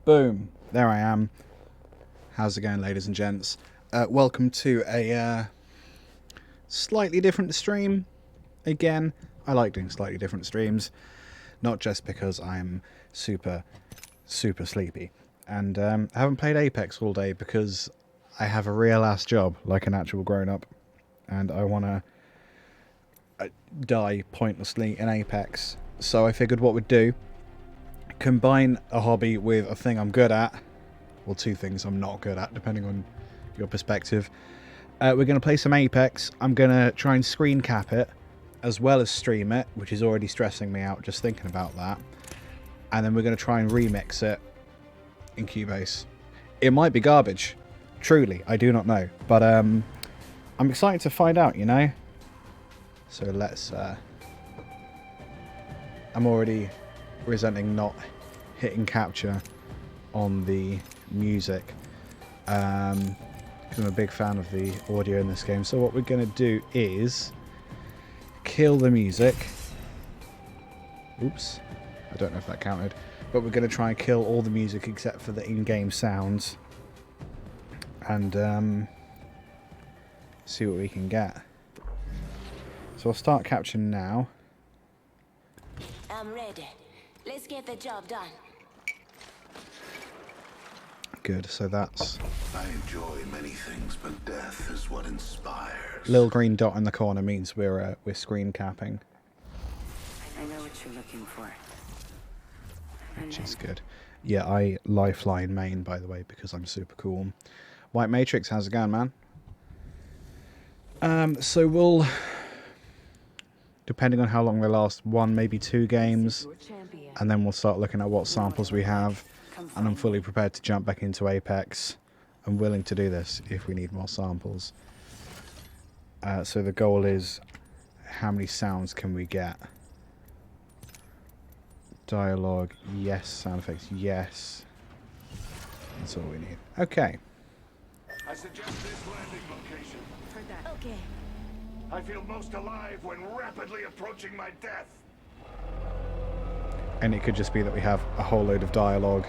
Boom. There I am. How's it going, ladies and gents? Welcome to a slightly different stream. Again, I like doing slightly different streams. Not just because I'm super sleepy. And I haven't played Apex all day because I have a real ass job, like an actual grown-up. And I want to die pointlessly in Apex. So I figured what we'd do, combine a hobby with a thing I'm good at, or two things I'm not good at, depending on your perspective. We're going to play some Apex. I'm going to try and screen cap it, as well as stream it, which is already stressing me out just thinking about that. And then we're going to try and remix it in Cubase. It might be garbage. Truly, I do not know. But I'm excited to find out, you know? So let's... I'm already resenting not hitting capture on the music. Because I'm a big fan of the audio in this game. So what we're going to do is kill the music. Oops. I don't know if that counted. But we're going to try and kill all the music except for the in-game sounds. And see what we can get. So I'll start capturing now. I'm ready. Let's get the job done. Good, so that's... I enjoy many things, but death is what inspires. Little green dot in the corner means we're screen capping. I know what you're looking for. Which is good. Yeah, I lifeline main, by the way, because I'm super cool. White Matrix, how's it going, man? So we'll... Depending on how long they last, 1, maybe 2 games. And then we'll start looking at what samples we have. And I'm fully prepared to jump back into Apex. I'm willing to do this if we need more samples. So the goal is, how many sounds can we get? Dialogue, yes. Sound effects, yes. That's all we need. Okay. I suggest this landing location. Heard that. Okay. I feel most alive when rapidly approaching my death. And it could just be that we have a whole load of dialogue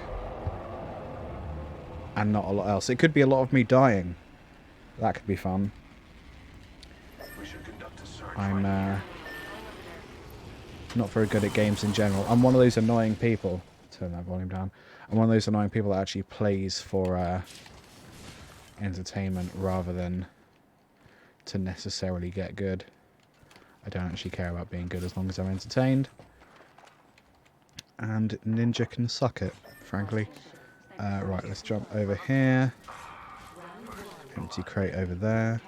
and not a lot else. It could be a lot of me dying. That could be fun. We should conduct a search. I'm not very good at games in general. I'm one of those annoying people. Turn that volume down. I'm one of those annoying people that actually plays for entertainment rather than to necessarily get good. I don't actually care about being good as long as I'm entertained. And Ninja can suck it, frankly. Right, let's jump over here. Empty crate over there.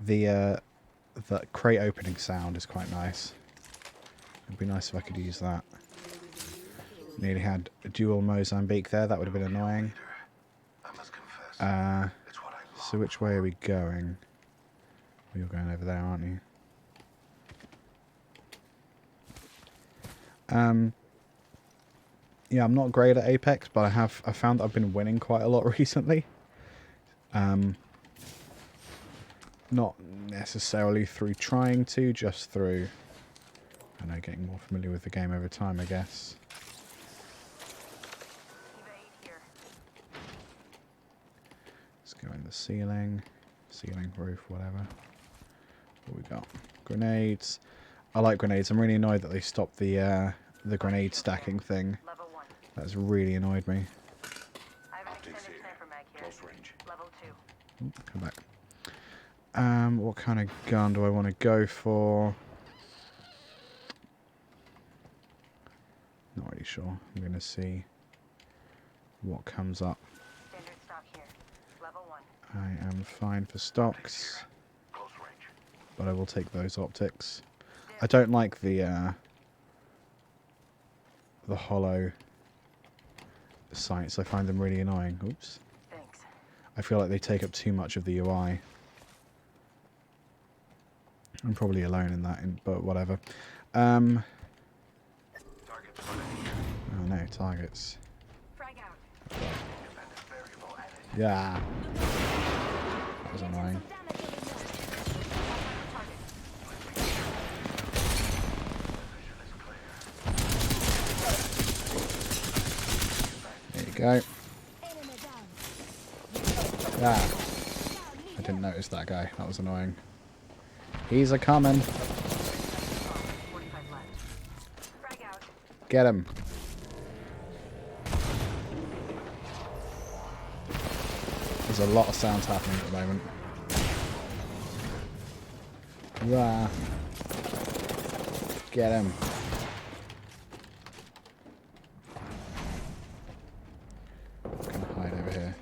The crate opening sound is quite nice. It'd be nice if I could use that. Nearly had a dual Mozambique there, that would have been annoying. So which way are we going? You're going over there, aren't you? Yeah, I'm not great at Apex, but I found that I've been winning quite a lot recently. Not necessarily through trying to, just through, I don't know, getting more familiar with the game over time, I guess. Let's go in the ceiling, roof, whatever. What we got? Grenades. I like grenades. I'm really annoyed that they stopped the grenade stacking thing. That's really annoyed me. Close range. Ooh, come back. What kind of gun do I want to go for? Not really sure. I'm going to see what comes up. I am fine for stocks, but I will take those optics. I don't like the hollow sights. I find them really annoying. Oops. I feel like they take up too much of the UI. I'm probably alone in that, but whatever. Oh no, targets. Yeah. That was annoying. Go. Ah. I didn't notice that guy. That was annoying. He's a coming. Get him. There's a lot of sounds happening at the moment. Rah. Get him. I'm gonna hide over here.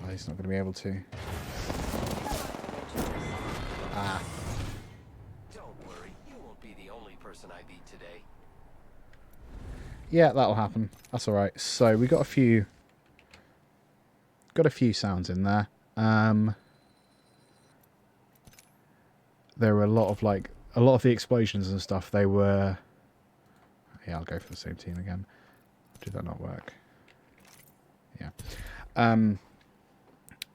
Oh, he's not gonna be able to. Ah. Don't worry, you won't be the only person I beat today. Yeah, that'll happen. That's all right. So we got a few sounds in there. There were a lot of the explosions and stuff. They were. Yeah, I'll go for the same team again. Did that not work? Yeah.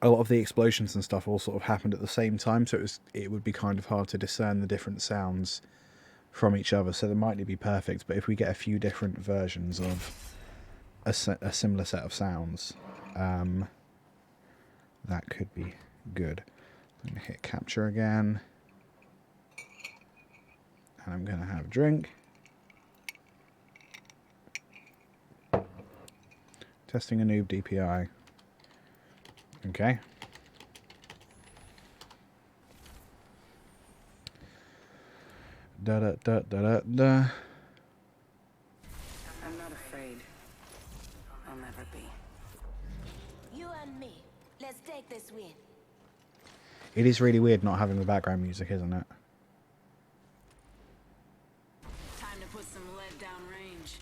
A lot of the explosions and stuff all sort of happened at the same time, so it would be kind of hard to discern the different sounds from each other. So they mightn't be perfect, but if we get a few different versions of a similar set of sounds, that could be good. I'm going to hit capture again, and I'm going to have a drink. Testing a noob DPI. Okay. Da da da da da da. I'm not afraid. I'll never be. You and me. Let's take this win. It is really weird not having the background music, isn't it? Time to put some lead down range.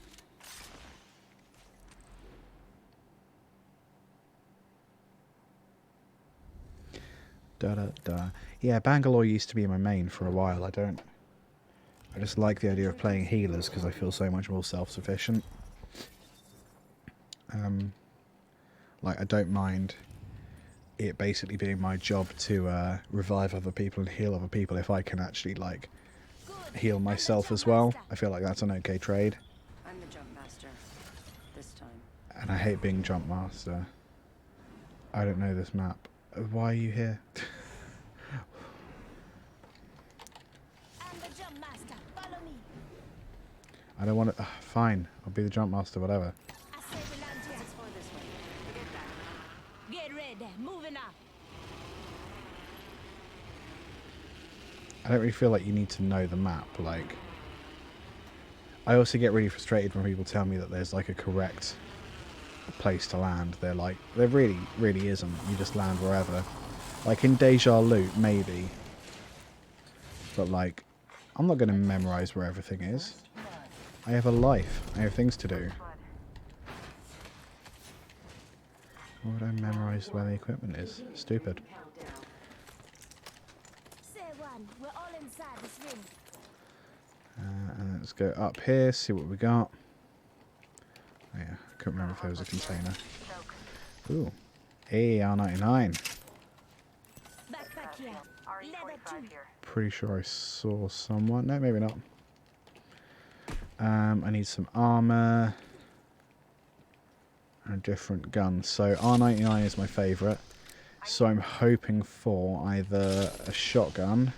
Da da da. Yeah, Bangalore used to be my main for a while. I just like the idea of playing healers because I feel so much more self-sufficient. Like I don't mind it basically being my job to revive other people and heal other people if I can actually like heal myself as well. I feel like that's an okay trade. I'm the jump master. This time. And I hate being jump master. I don't know this map. Why are you here? I'm the jump master. Follow me. I don't want to. Fine, I'll be the jump master, whatever. I say we land here. It's for this way. Get ready. Moving up. I don't really feel like you need to know the map. Like, I also get really frustrated when people tell me that there's like a correct place to land. There really, really isn't. You just land wherever. Like in Deja Loot, maybe. But like, I'm not going to memorize where everything is. I have a life. I have things to do. Why would I memorize where the equipment is? Stupid. Say one. We're all inside this ring. And let's go up here, see what we got. Oh, yeah, I couldn't remember if there was a container. Ooh. Hey, R99. Backpack here. Leather too. Pretty sure I saw someone. No, maybe not. I need some armor. And a different gun. So R99 is my favourite. So I'm hoping for either a shotgun.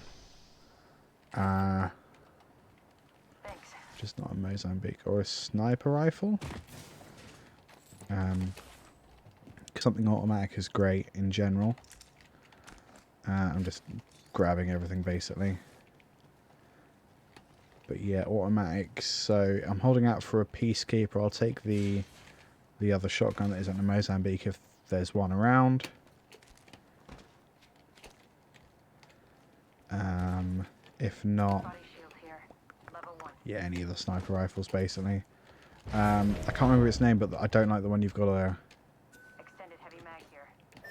Just not a Mozambique. Or a sniper rifle. Something automatic is great in general. I'm just grabbing everything basically. But yeah, automatic. So I'm holding out for a peacekeeper. I'll take the other shotgun that isn't a Mozambique if there's one around. If not, yeah, any of the sniper rifles basically. I can't remember its name, but I don't like the one you've got to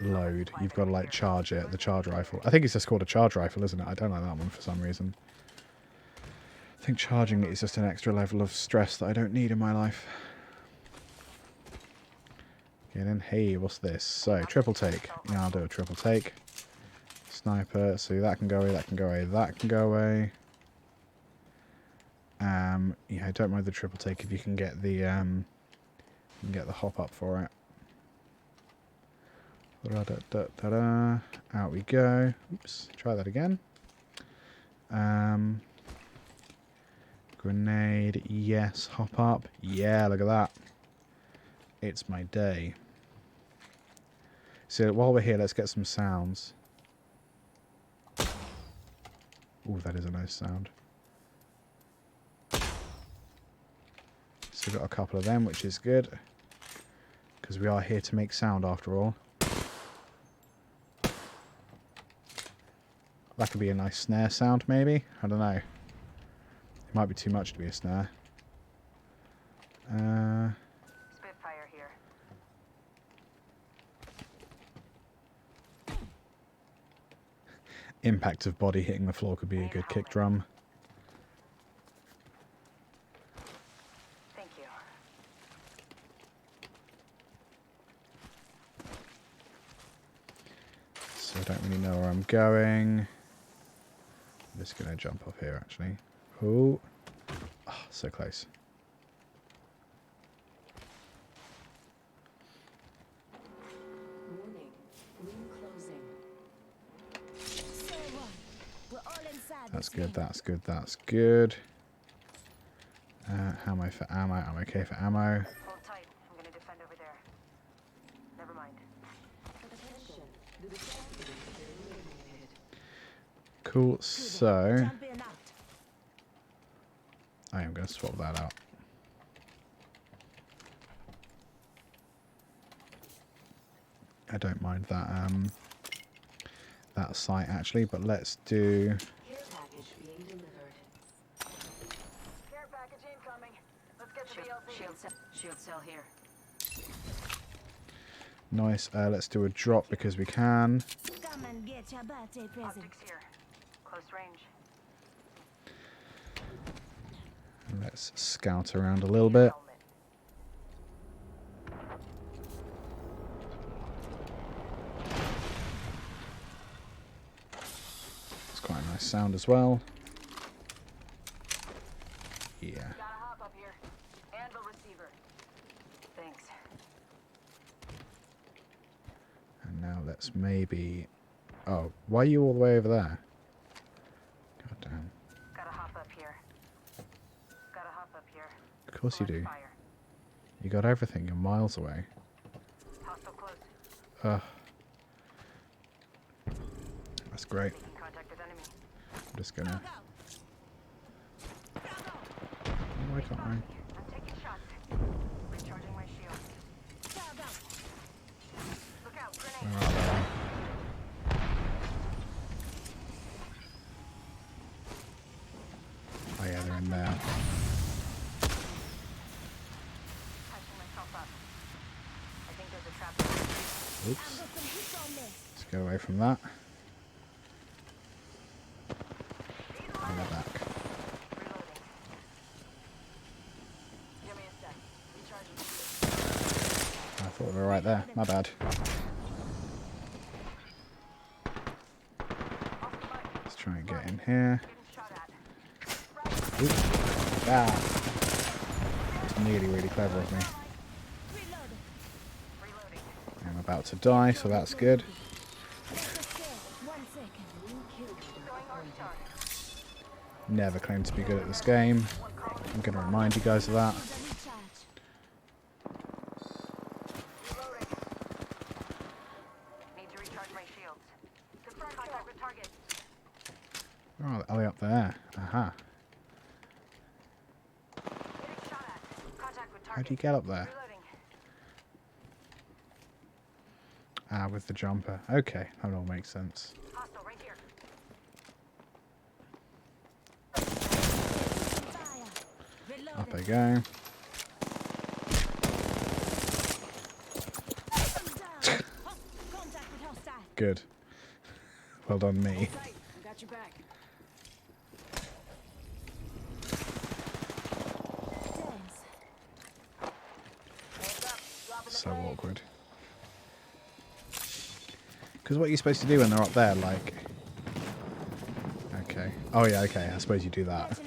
load. You've got to like charge it, the charge rifle. I think it's just called a charge rifle, isn't it? I don't like that one for some reason. I think charging it is just an extra level of stress that I don't need in my life. Get in. Hey, what's this? So, triple take. Yeah, I'll do a triple take. Sniper. So that can go away, that can go away, that can go away. Yeah, I don't mind the triple take if you can get the And get the hop up for it. Da-da-da-da-da. Out we go. Oops, try that again. Grenade, yes. Hop up. Yeah, look at that. It's my day. So while we're here, let's get some sounds. Ooh, that is a nice sound. So we've got a couple of them, which is good. Because we are here to make sound after all. That could be a nice snare sound, maybe? I don't know. It might be too much to be a snare. Spitfire here. Impact of body hitting the floor could be a good kick drum. Thank you. So I don't really know where I'm going. I'm just going to jump off here, actually. Oh, so close. Warning. Room closing. So what? We're all inside. That's good, that's good, that's good. How am I for ammo? I'm okay for ammo. Hold tight. I'm gonna defend over there. Never mind. Cool, so Jump in out. I am going to swap that out. I don't mind that that sight actually, but let's do. Care package being delivered. Care package incoming. Let's get to the LT. Shield cell here. Nice. Let's do a drop because we can. Come and get your birthday present. Optics here. Close range. Let's scout around a little bit. Helmet. It's quite a nice sound as well. Yeah. Gotta hop up here. Anvil receiver. Thanks. And now let's maybe. Oh, why are you all the way over there? God damn. Gotta hop up here. Gotta hop up here. Of course you do. Fire. You got everything. You're miles away. Hostile close. Ugh. That's great. Taking contact with enemy. I'm just gonna. Why can't I? I'm taking shots. Recharging my shield. Look out, grenade. Where are they? Oh yeah, they're in there. Patching myself up. I think there's a trap. Oops. Let's get away from that. And we're back. Reloading. Give me a sec. Recharging. I thought we were right there. My bad. Let's try and get in here. Getting shot at. Oops. Ah. It's nearly really clever of me. Reloading. I'm about to die, so that's good. Going orchestra. Never claimed to be good at this game. I'm going to remind you guys of that. Reloading. Need to recharge my shields. Confirm contact with target. Oh, are they up there? Aha. Getting shot at. Contact with target. How do you get up there? Reloading. Ah, with the jumper. Okay, that all makes sense. Hostile right here. Up I go. Good. Well done, me. Got your back. So awkward. Because what are you supposed to do when they're up there? Like. Okay. Oh, yeah, okay. I suppose you do that.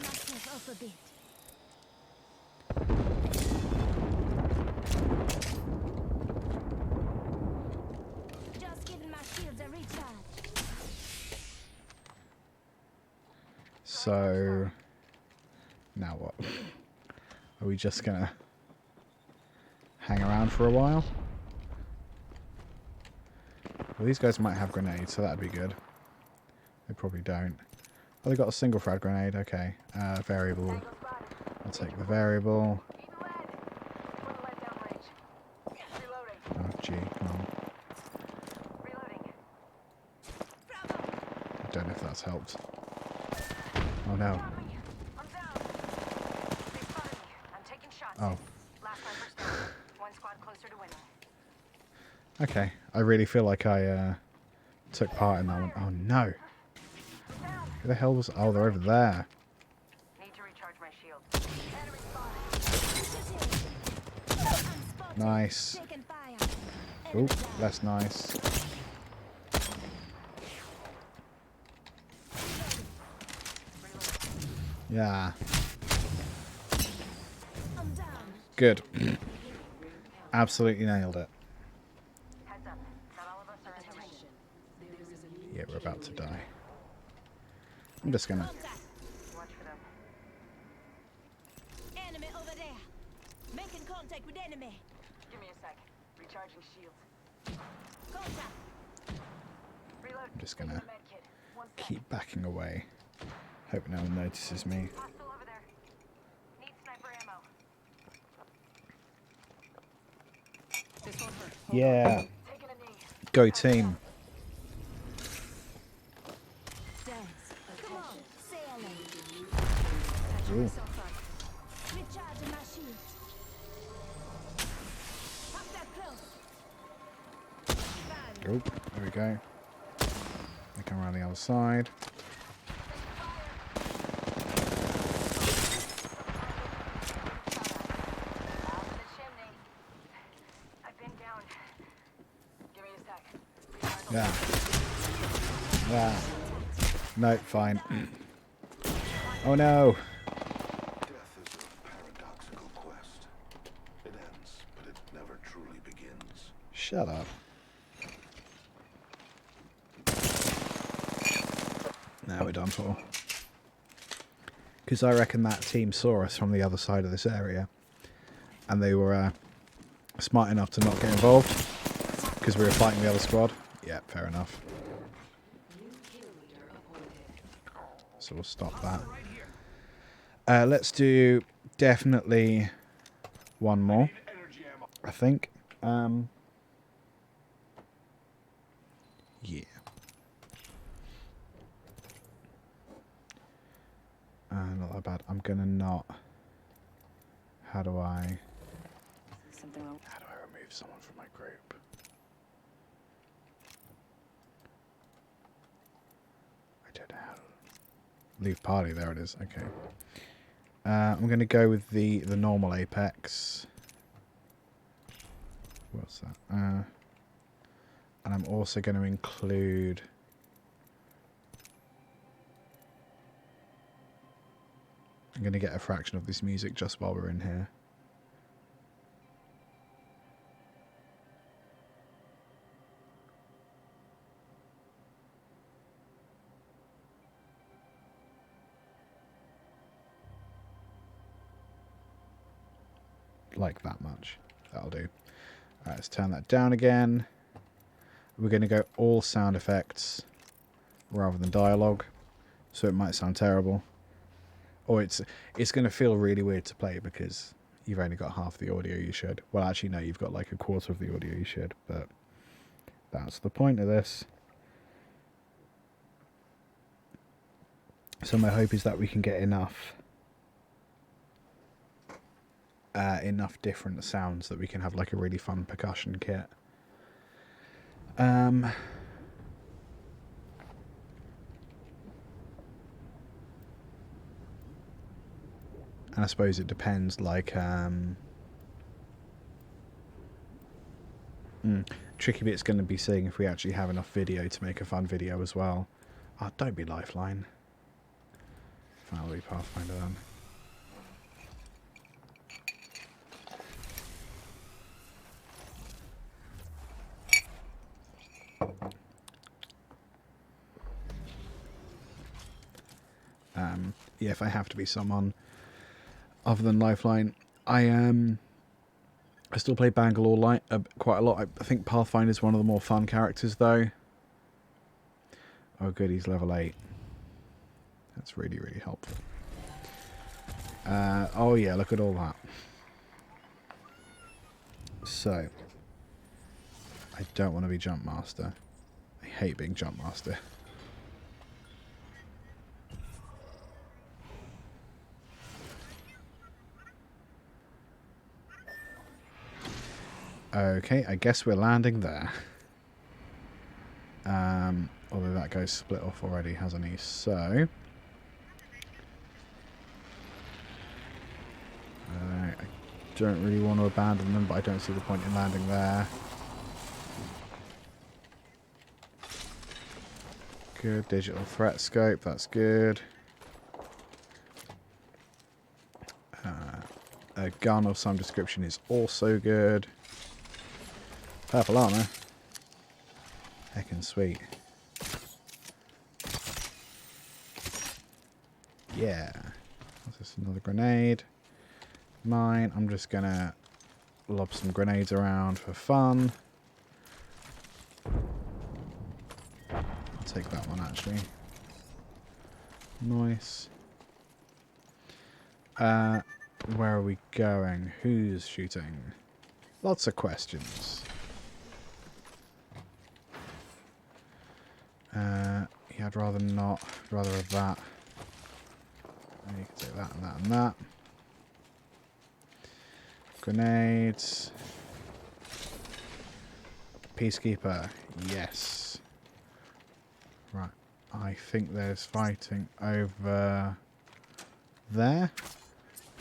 So now what? Are we just gonna hang around for a while? Well, these guys might have grenades, so that'd be good. They probably don't. Oh, they got a single frag grenade. Okay. Variable. I'll take the variable. Oh, gee. Come on. I don't know if that's helped. Oh, no. Oh. Okay. I really feel like I took part in that one. Oh, no. Who the hell was... Oh, they're over there. Need to recharge my shield. Nice. Oh, that's nice. Yeah. Good. Absolutely nailed it. Heads up. Not all of us are in range. Yeah, we're about to die. I'm just gonna... Watch for them. Enemy over there. Making contact with enemy. Give me a sec. Recharging shields. Contact. Reload. I'm just Taking gonna a med kit. One sec. keep backing away. Hope no one notices me. Hostile over there. Need sniper ammo. This won't hurt. Yeah. Taking a knee. Go team. Come on, sailing. Ooh. Recharging my shield. Pop that close. Oh, there we go. I come around the other side. Out of the chimney. I've been down. Give me a sec. Yeah. Yeah. No, fine. Oh no. Death is a paradoxical quest. It ends, but it never truly begins. Shut up. Now we're done for. Because I reckon that team saw us from the other side of this area. And they were smart enough to not get involved. Because we were fighting the other squad. Yeah, fair enough. So we'll stop that. Let's do definitely one more, I think. Yeah. Not that bad. I'm gonna not. How do I remove someone from my group? I don't know how to leave party. There it is. Okay. I'm gonna go with the normal Apex. What's that? And I'm also going to include. I'm going to get a fraction of this music just while we're in here. Like that much. That'll do. Alright, let's turn that down again. We're going to go all sound effects rather than dialogue. So it might sound terrible. Or it's going to feel really weird to play because you've only got half the audio you should. Well, actually, no, you've got like a quarter of the audio you should. But that's the point of this. So my hope is that we can get enough different sounds that we can have like a really fun percussion kit. And I suppose it depends, like tricky bit's going to be seeing if we actually have enough video to make a fun video as well. Oh, don't be Lifeline. Finally Pathfinder then. yeah, if I have to be someone other than Lifeline, I still play Bangalore quite a lot. I think Pathfinder's one of the more fun characters, though. Oh, good, he's level 8. That's really, really helpful. Oh, yeah, look at all that. So, I don't want to be Jump Master. I hate being Jump Master. Okay, I guess we're landing there. Although that guy's split off already, hasn't he? So... I don't really want to abandon them, but I don't see the point in landing there. Good. Digital threat scope, that's good. A gun of some description is also good. Purple armor. Heckin' sweet. Yeah. What's this? Another grenade. Mine. I'm just gonna lob some grenades around for fun. I'll take that one actually. Nice. Where are we going? Who's shooting? Lots of questions. Yeah, I'd rather not. I'd rather have that. And you can take that and that and that. Grenades. Peacekeeper. Yes. Right. I think there's fighting over there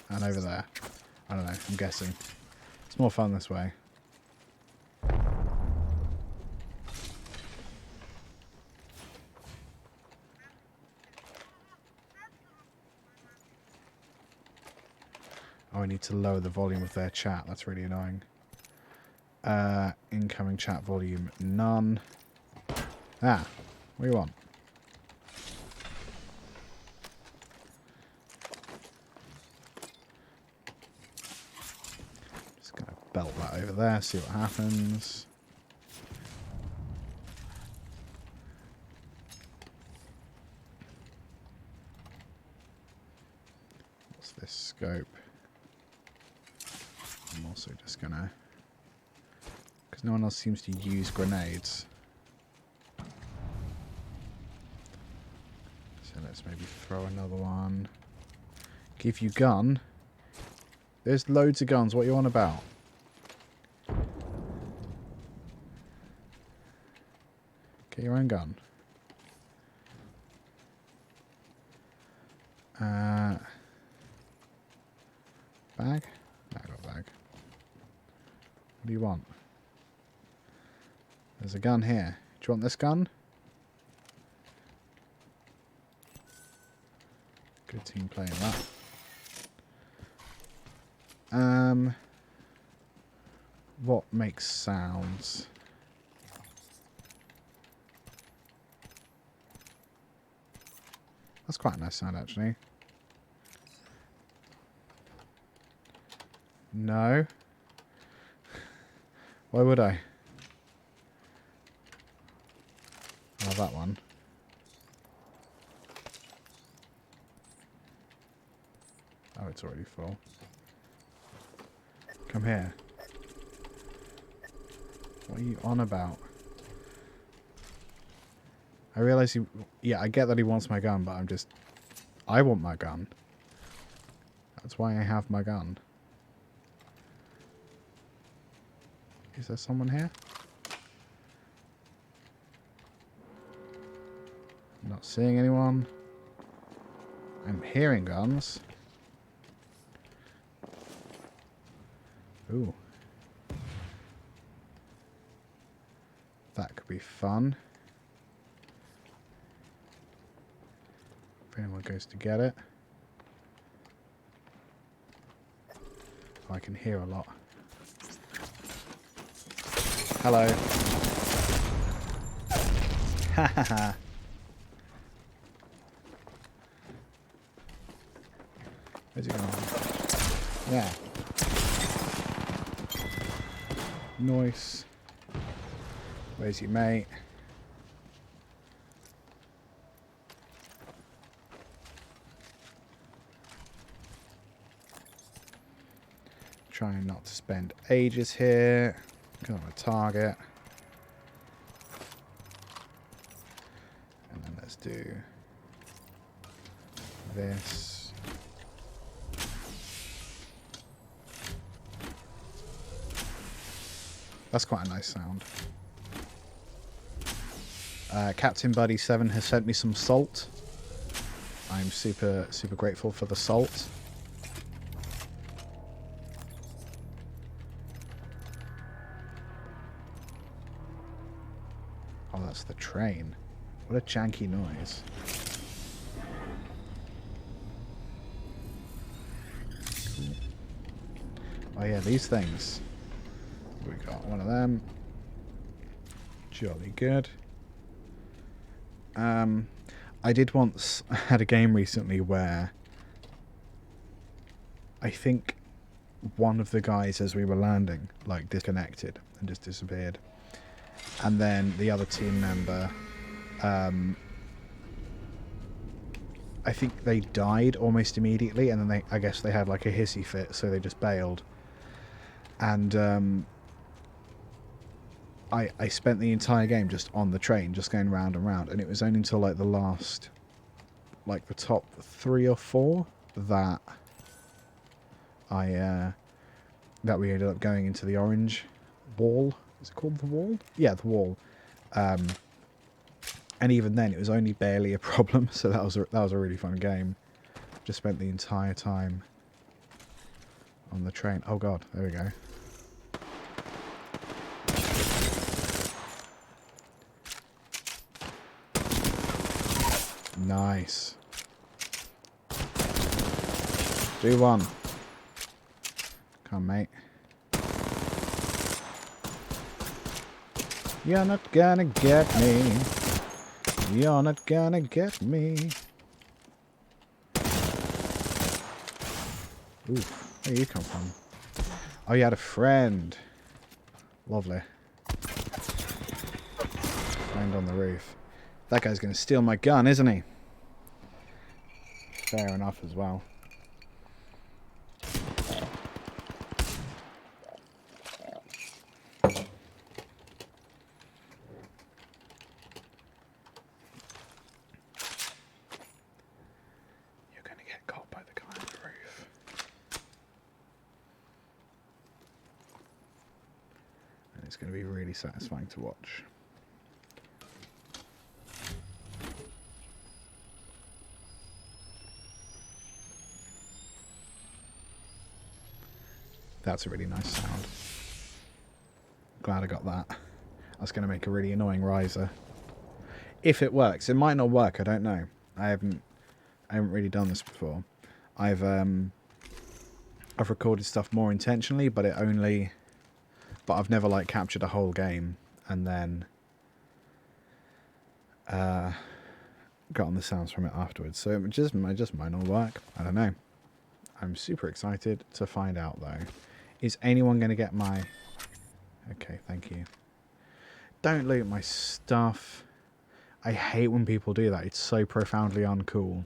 and over there. I don't know. I'm guessing. It's more fun this way. Oh, I need to lower the volume of their chat. That's really annoying. Incoming chat volume, none. Ah, what do you want? Just gonna belt that over there, see what happens. What's this scope? I'm also just gonna, because no one else seems to use grenades, so let's maybe throw another one. Give you gun. There's loads of guns. What are you on about? Get your own gun. Bag? No, I got a bag. What do you want? There's a gun here. Do you want this gun? Good team playing that. What makes sounds? That's quite a nice sound, actually. No. Why would I? I'll have that one. Oh, it's already full. Come here. What are you on about? I realise he... Yeah, I get that he wants my gun, but I'm just... I want my gun. That's why I have my gun. Is there someone here? I'm not seeing anyone. I'm hearing guns. Ooh. That could be fun. If anyone goes to get it. Oh, I can hear a lot. Hello. Ha ha ha. Where's he going? Yeah. Nice. Where's your mate? Trying not to spend ages here. Go on a target. And then let's do this. That's quite a nice sound. Captain Buddy 7 has sent me some salt. I'm super grateful for the salt. Oh, that's the train. What a janky noise. Cool. Oh yeah, these things. We got one of them. Jolly good. I did once had a game recently where I think one of the guys as we were landing like disconnected and just disappeared, and then the other team member, I think they died almost immediately, and then I guess they had like a hissy fit, so they just bailed. And I spent the entire game just on the train, just going round and round, and it was only until like the last, like the top 3 or 4 that that we ended up going into the orange wall. Is it called the wall? Yeah, the wall. And even then, it was only barely a problem. So that was a really fun game. Just spent the entire time on the train. Oh god, there we go. Nice. Do one. Come on, mate. You're not gonna get me. You're not gonna get me. Ooh, where you come from? Oh, you had a friend. Lovely. Friend on the roof. That guy's gonna steal my gun, isn't he? Fair enough as well. You're gonna get caught by the guy on the roof. And it's gonna be really satisfying to watch. That's a really nice sound. Glad I got that. That's going to make a really annoying riser. If it works. It might not work, I don't know. I haven't really done this before. I've recorded stuff more intentionally, but I've never like captured a whole game and then gotten the sounds from it afterwards. So it just might not work. I don't know. I'm super excited to find out though. Is anyone going to get my... Okay, thank you. Don't loot my stuff. I hate when people do that. It's so profoundly uncool.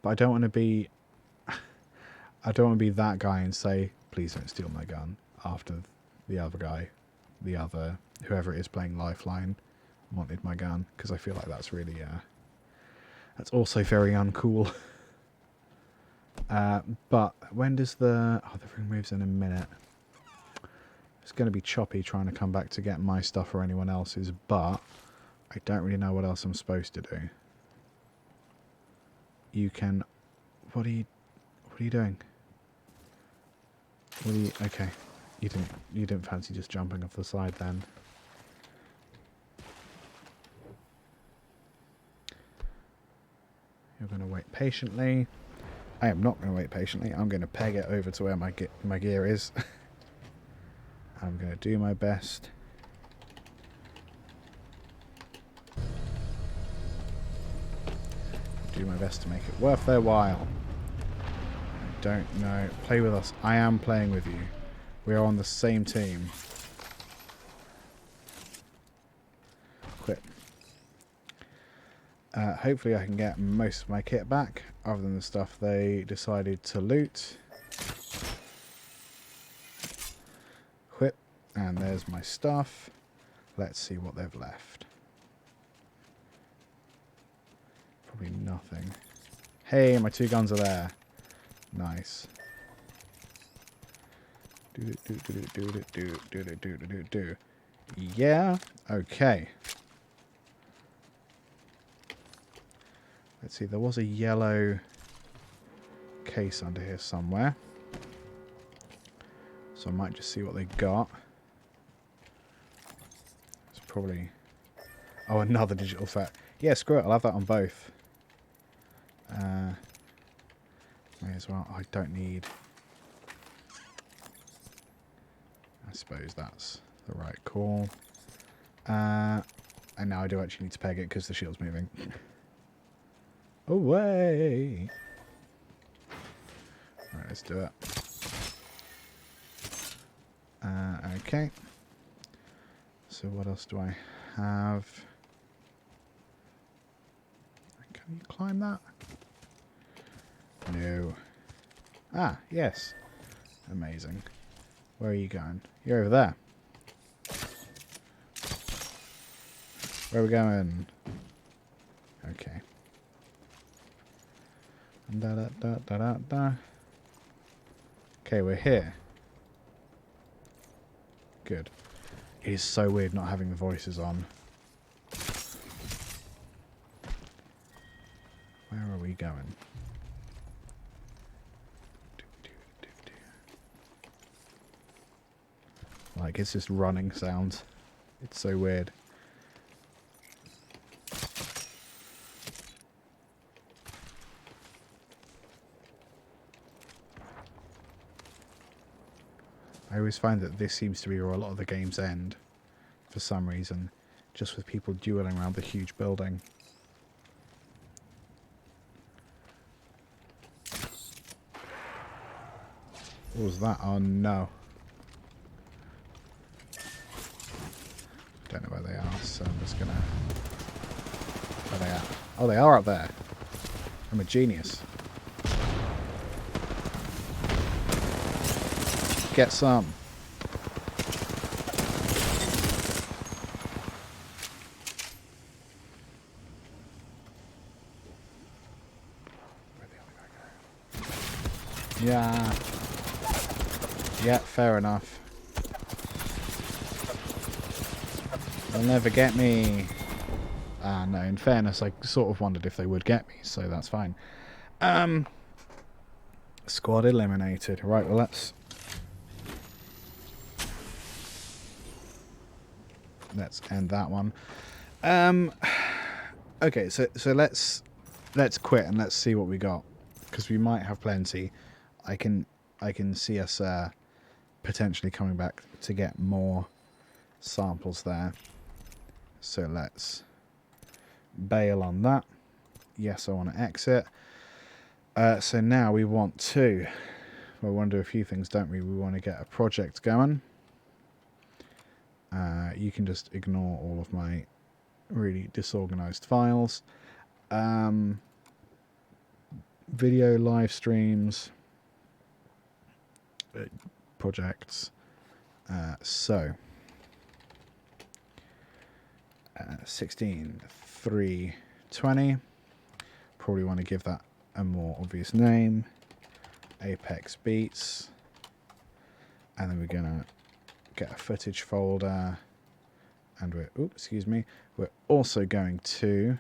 But I don't want to be... I don't want to be that guy and say, please don't steal my gun, after the other guy, whoever it is playing Lifeline, wanted my gun. Because I feel like that's really... that's also very uncool. But when does the... Oh, the ring moves in a minute. It's going to be choppy trying to come back to get my stuff or anyone else's, but I don't really know what else I'm supposed to do. You can... What are you doing? Okay. You didn't fancy just jumping off the side then. You're going to wait patiently. I am not going to wait patiently. I'm going to peg it over to where my gear is. I'm going to do my best. Do do my best to make it worth their while. I don't know. Play with us. I am playing with you. We are on the same team. Quit. Hopefully I can get most of my kit back, other than the stuff they decided to loot. Quit. And there's my stuff. Let's see what they've left. Probably nothing. Hey, my 2 guns are there. Nice. Yeah. Okay. Let's see. There was a yellow case under here somewhere, so I might just see what they got. It's probably... Oh, another digital effect. Yeah, screw it. I'll have that on both. May as well. I don't need... I suppose that's the right call. And now I do actually need to peg it because the shield's moving. Away! Alright, let's do it. Okay. So what else do I have? Can you climb that? No. Ah, yes. Amazing. Where are you going? You're over there. Where are we going? Okay. Da da da da da da. Okay, we're here. Good. It is so weird not having the voices on. Where are we going? Like, it's just running sounds. It's so weird. I always find that this seems to be where a lot of the games end, for some reason, just with people dueling around the huge building. What was that? Oh no. Don't know where they are, so I'm just gonna... Where are they at? Oh, they are up there. I'm a genius. Get some. Where the hell did I go? Yeah. Yeah, fair enough. They'll never get me. Ah, no, in fairness, I sort of wondered if they would get me, so that's fine. Squad eliminated. Right, well, let's end that one. Okay, so let's quit and let's see what we got, because we might have plenty. I can see us potentially coming back to get more samples there. So let's bail on that. Yes, I want to exit. So now we want to... We want to do a few things, don't we? We want to get a project going. You can just ignore all of my really disorganized files. Video live streams. Projects. So 16.3.20. Probably want to give that a more obvious name. Apex Beats. And then we're gonna get a footage folder, and we're also going to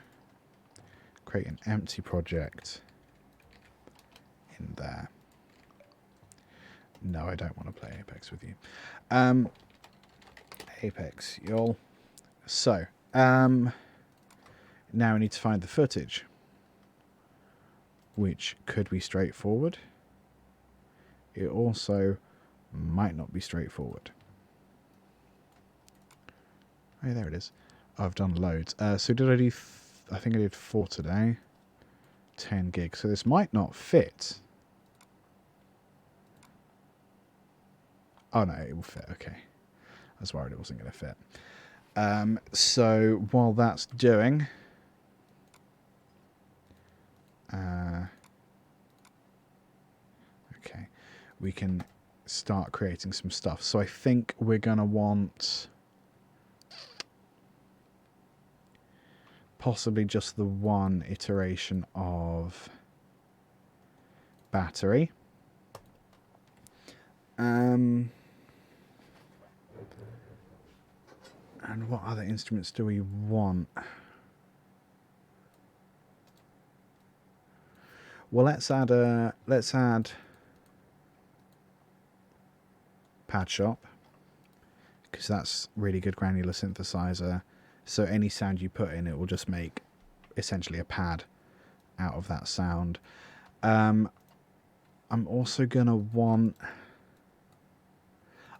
create an empty project in there. No, I don't want to play Apex with you. Apex, y'all. So, now we need to find the footage, which could be straightforward. It also might not be straightforward. Oh, there it is. I've done loads. So did I do... I think I did 4 today. 10 gigs. So this might not fit. Oh no, it will fit. Okay. I was worried it wasn't going to fit. So while that's doing, okay, we can start creating some stuff. So I think we're going to want possibly just the one iteration of battery. And what other instruments do we want? Well, let's add Pad Shop, because that's really good granular synthesizer. So any sound you put in, it will just make essentially a pad out of that sound. I'm also gonna want.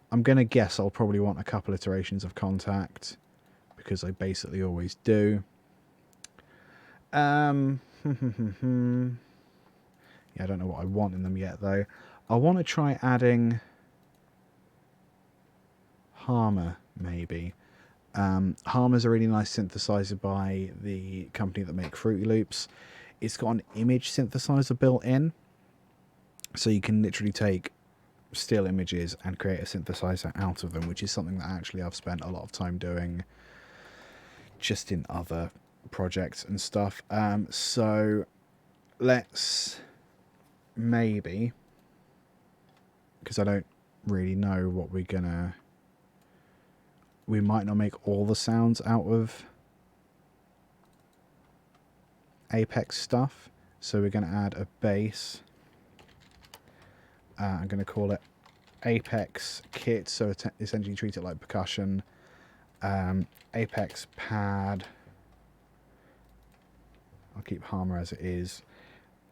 I'm going to guess I'll probably want a couple iterations of Contact, because I basically always do. Yeah, I don't know what I want in them yet, though. I want to try adding Harmor, maybe. Harmor's a really nice synthesizer by the company that make Fruity Loops. It's got an image synthesizer built in, so you can literally take still images and create a synthesizer out of them, which is something that actually I've spent a lot of time doing just in other projects and stuff. So let's maybe, because I don't really know what we might not make all the sounds out of Apex stuff, so we're going to add a bass. I'm going to call it Apex Kit, so essentially treat it like percussion. Apex Pad. I'll keep Harmor as it is.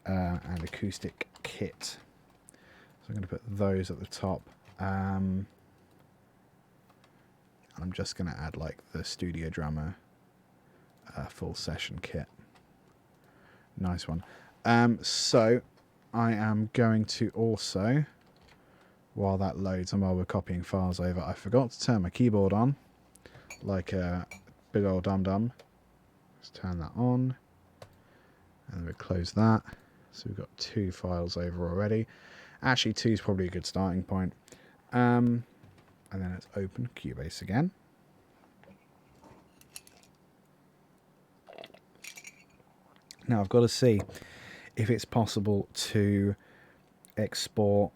And Acoustic Kit. So I'm going to put those at the top. I'm just going to add like the Studio Drummer full session kit. Nice one. So I am going to also, while that loads and while we're copying files over, I forgot to turn my keyboard on, like a big old dum-dum. Let's turn that on, and then we close that. So we've got 2 files over already. Actually, 2 is probably a good starting point. And then let's open Cubase again. Now I've got to see if it's possible to export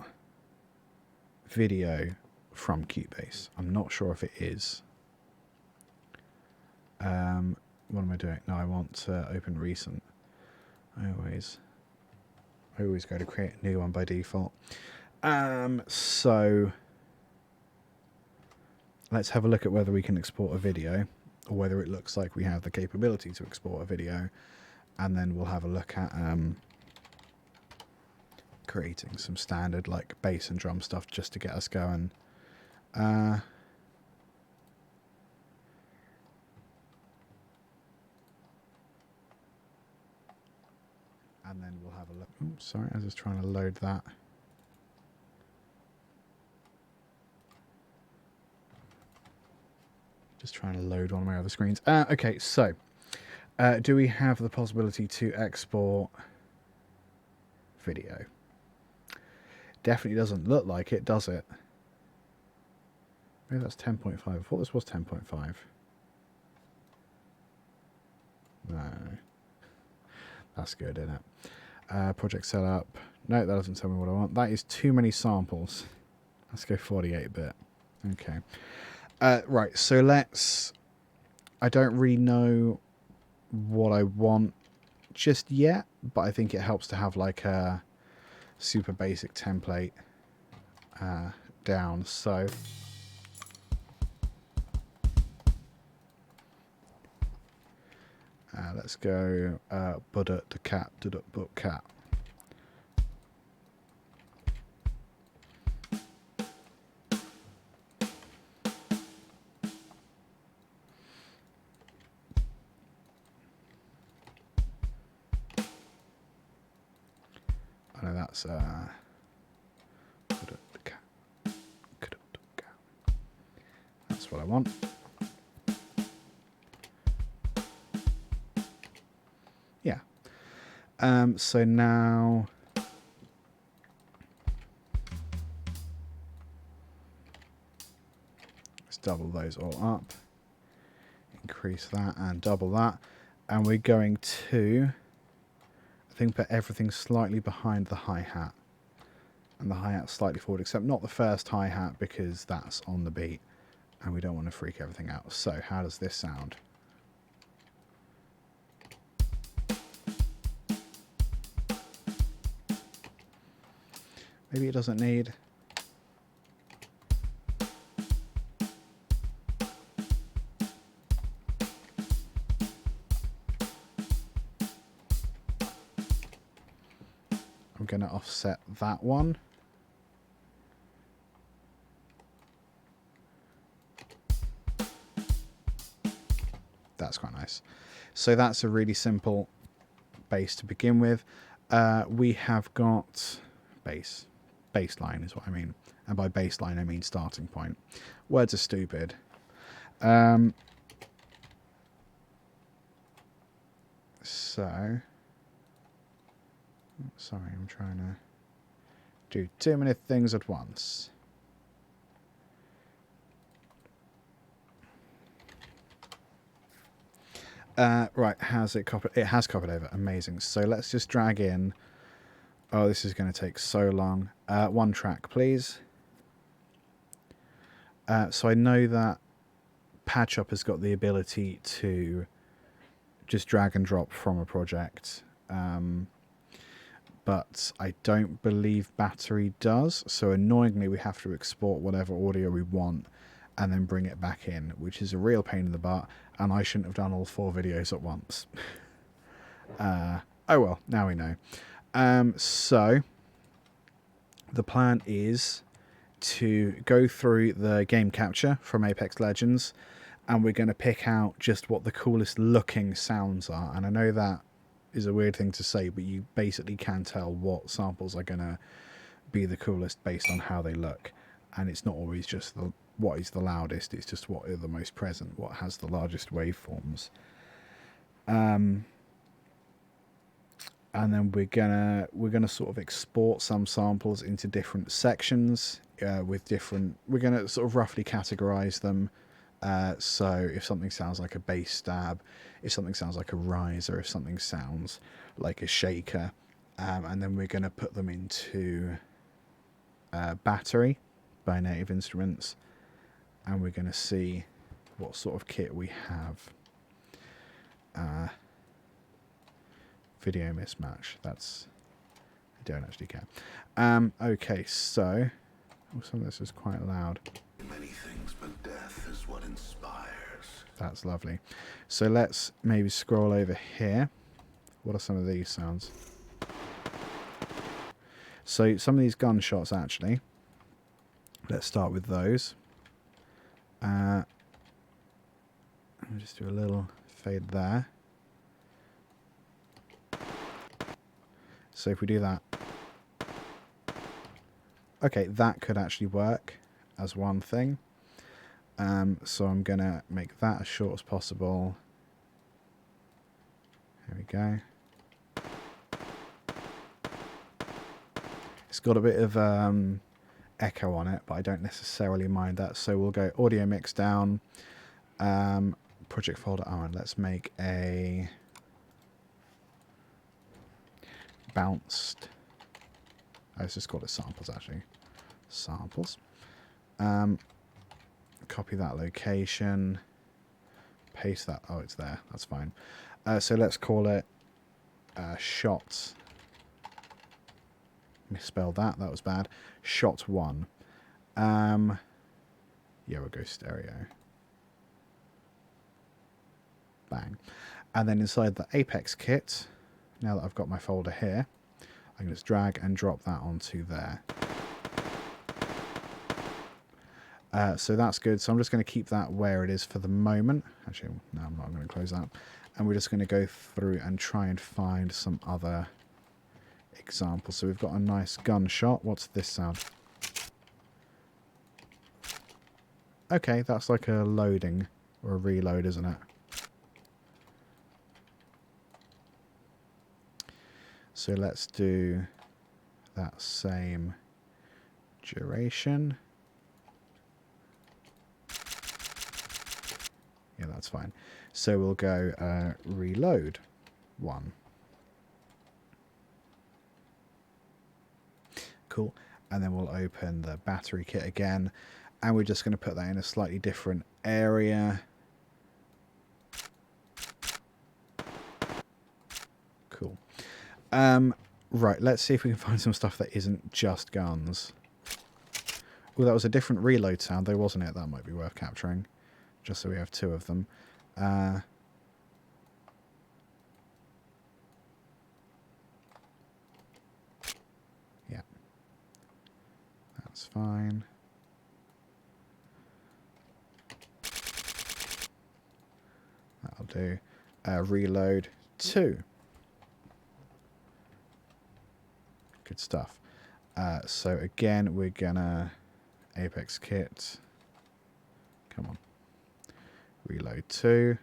video from Cubase. I'm not sure if it is. What am I doing? No, I want to open recent. I always go to create a new one by default. So let's have a look at whether we can export a video, or whether it looks like we have the capability to export a video, and then we'll have a look at creating some standard like bass and drum stuff just to get us going. And then we'll have a look. Oops, sorry, I was just trying to load that. Just trying to load one of my other screens. Okay, so do we have the possibility to export video? Definitely doesn't look like it, does it? Maybe that's 10.5. I thought this was 10.5. No. That's good, isn't it? Project setup. No, that doesn't tell me what I want. That is too many samples. Let's go 48-bit. Okay. Right, so let's... I don't really know what I want just yet, but I think it helps to have like a super basic template down. So let's go Buddha to cat to book cat. I know that's that's what I want. Yeah. So now let's double those all up. Increase that and double that. And we're going to, I think, put everything slightly behind the hi-hat. And the hi-hat slightly forward, except not the first hi-hat because that's on the beat. And we don't want to freak everything out. So how does this sound? Maybe it doesn't need. I'm going to offset that one. That's quite nice. So that's a really simple bass to begin with. We have got bass. Baseline is what I mean. And by baseline, I mean starting point. Words are stupid. So, sorry, I'm trying to do too many things at once. Right, how's it copied? It has copied over. Amazing. So let's just drag in. Oh, this is going to take so long. One track, please. So I know that Patch-Up has got the ability to just drag and drop from a project. But I don't believe Battery does. So annoyingly, we have to export whatever audio we want and then bring it back in, which is a real pain in the butt, and I shouldn't have done all 4 videos at once. Oh well, now we know. So the plan is to go through the game capture from Apex Legends, and we're going to pick out just what the coolest looking sounds are. And I know that is a weird thing to say, but you basically can tell what samples are going to be the coolest based on how they look. And it's not always just what is the loudest, it's just what are the most present, what has the largest waveforms. And then we're gonna sort of export some samples into different sections with different. We're gonna sort of roughly categorize them. So if something sounds like a bass stab, if something sounds like a riser, if something sounds like a shaker, and then we're gonna put them into Battery by Native Instruments, and we're gonna see what sort of kit we have. Video mismatch. That's, I don't actually care. Okay, so some of this is quite loud. Many things, but death is what inspires. That's lovely. So let's maybe scroll over here. What are some of these sounds? So some of these gunshots actually. Let's start with those. I'll just do a little fade there. So if we do that, okay, that could actually work as one thing. So I'm going to make that as short as possible. There we go. It's got a bit of echo on it, but I don't necessarily mind that. So we'll go audio mix down, project folder on. Let's make a bounced. Let's just call it samples actually. Samples. Copy that location. Paste that. Oh, it's there. That's fine. So let's call it shot. Misspelled that. That was bad. Shot 1. Yeah, we'll go stereo. Bang. And then inside the Apex kit, now that I've got my folder here, I can just drag and drop that onto there. So that's good. So I'm just going to keep that where it is for the moment. Actually, no, I'm not going to close that. And we're just going to go through and try and find some other example. So we've got a nice gunshot. What's this sound? Okay, that's like a loading or a reload, isn't it? So let's do that same duration. Yeah, that's fine. So we'll go reload 1. Cool. And then we'll open the battery kit again. And we're just going to put that in a slightly different area. Cool. Right, let's see if we can find some stuff that isn't just guns. Oh, that was a different reload sound though, wasn't it? That might be worth capturing. Just so we have 2 of them. Yeah. That's fine. That'll do. Reload 2. Good stuff. So again, we're gonna Apex kit. Come on. Reload 2.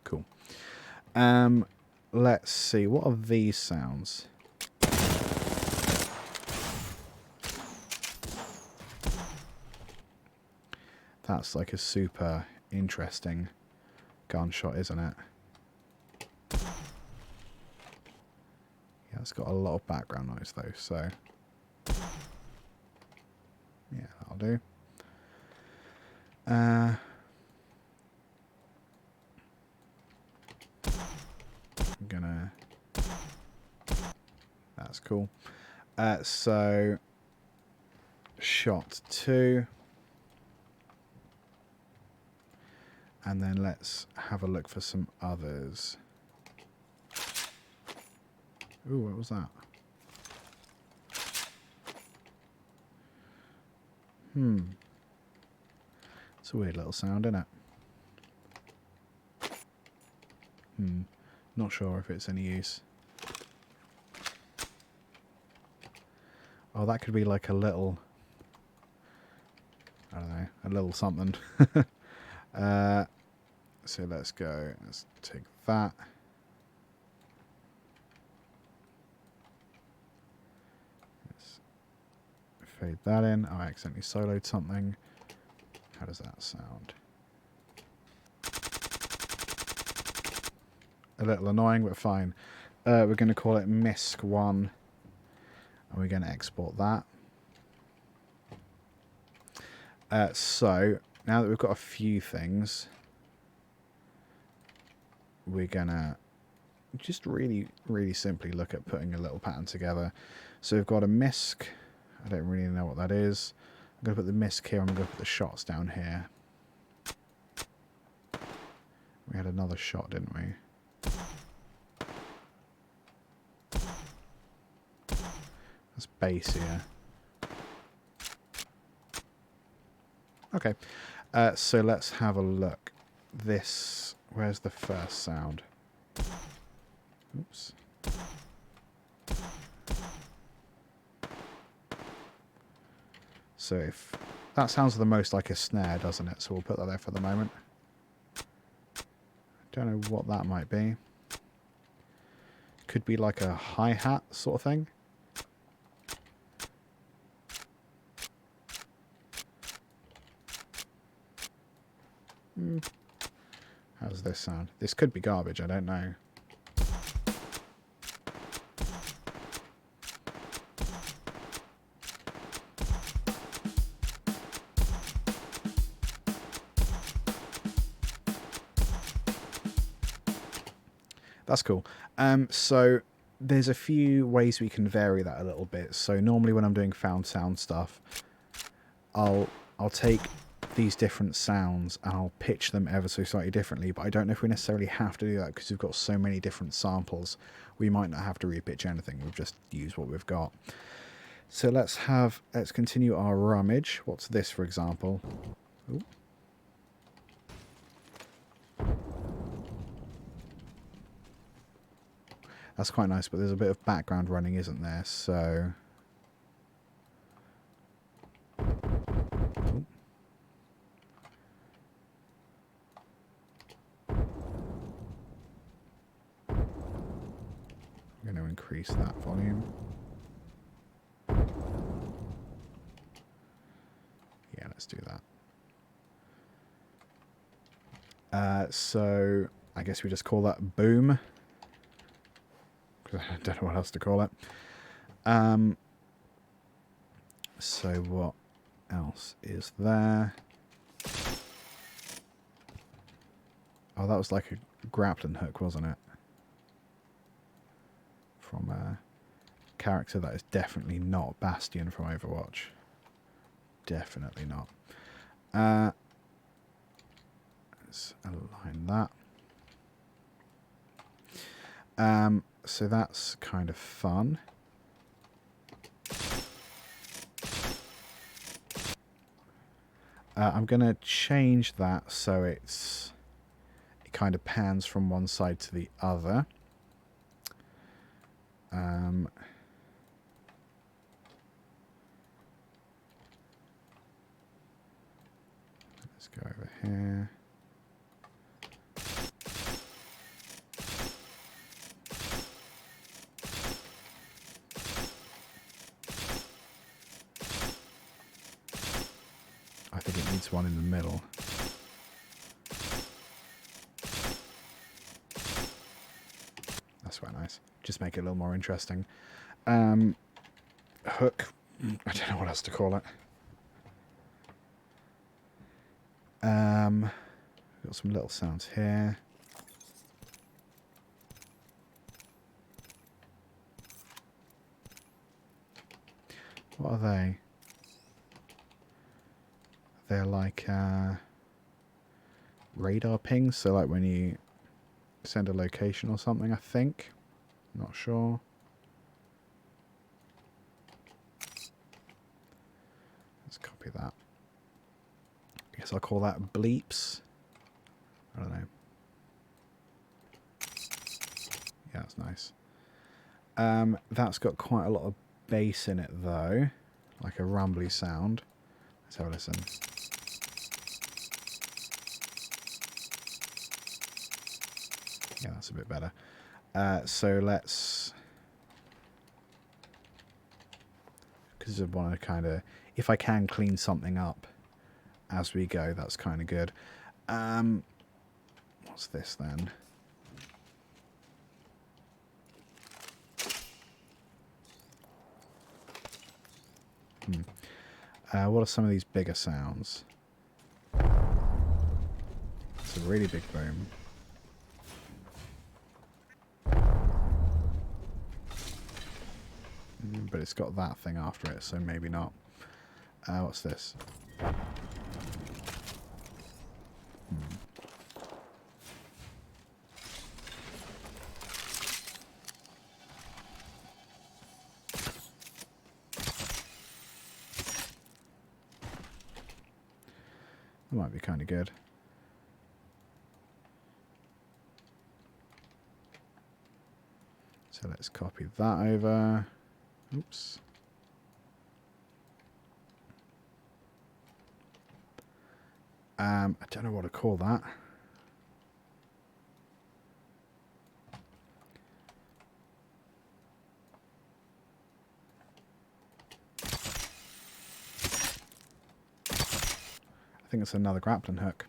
Cool. Let's see. What are these sounds? That's like a super interesting gunshot, isn't it? Yeah, it's got a lot of background noise though, so yeah, that'll do. I'm gonna... That's cool. So shot 2. And then let's have a look for some others. Ooh, what was that? It's a weird little sound, isn't it? Not sure if it's any use. Oh, that could be like a little... I don't know, a little something. So let's go. Let's take that. Let's fade that in. Oh, I accidentally soloed something. How does that sound? A little annoying, but fine. We're going to call it MISC1. And we're going to export that. So, now that we've got a few things... we're gonna just really simply look at putting a little pattern together. So we've got a MISC. I don't really know what that is. I'm going to put the MISC here. I'm going to put the shots down here. We had another shot, didn't we? That's bass here. Okay. So let's have a look. This... where's the first sound? Oops. So if that sounds the most like a snare, doesn't it? So we'll put that there for the moment. Don't know what that might be. Could be like a hi-hat sort of thing. How does this sound? This could be garbage, I don't know. That's cool. So there's a few ways we can vary that a little bit. So normally when I'm doing found sound stuff, I'll take these different sounds and I'll pitch them ever so slightly differently, but I don't know if we necessarily have to do that because we've got so many different samples. We might not have to repitch anything. We've just used what we've got. So let's continue our rummage. What's this, for example? Ooh. That's quite nice, but there's a bit of background running, isn't there? So... Ooh. I'm going to increase that volume. Yeah, let's do that. So I guess we just call that boom. Because I don't know what else to call it. So what else is there? Oh, that was like a grappling hook, wasn't it? From a character that is definitely not Bastion from Overwatch. Definitely not. Let's align that. So that's kind of fun. I'm going to change that so it kind of pans from one side to the other. Let's go over here. I think it needs one in the middle. That's quite nice. Just make it a little more interesting. Hook. I don't know what else to call it. Got some little sounds here. What are they? They're like radar pings, so like when you send a location or something, I think. Not sure. Let's copy that. I guess I'll call that bleeps. I don't know. Yeah, that's nice. That's got quite a lot of bass in it though, like a rumbly sound. Let's have a listen. Yeah, that's a bit better. So let's, because I want to kind of, if I can clean something up as we go, that's kind of good. What's this then? What are some of these bigger sounds? It's a really big boom. But it's got that thing after it, so maybe not. What's this? That might be kind of good. So let's copy that over. Oops. I don't know what to call that. I think it's another grappling hook.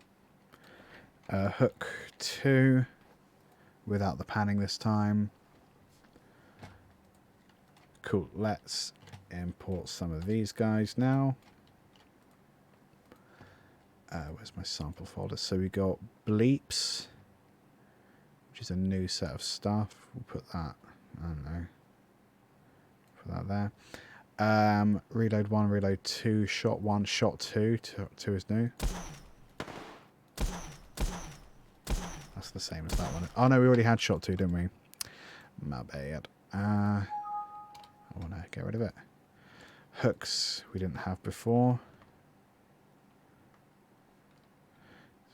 Hook 2 without the panning this time. Cool, let's import some of these guys now. Where's my sample folder? So we got bleeps, which is a new set of stuff. We'll put that, I don't know, put that there. Reload 1, reload 2, shot 1, shot 2. 2 is new. That's the same as that one. Oh no, we already had shot 2, didn't we? My bad. I want to get rid of it. Hooks we didn't have before.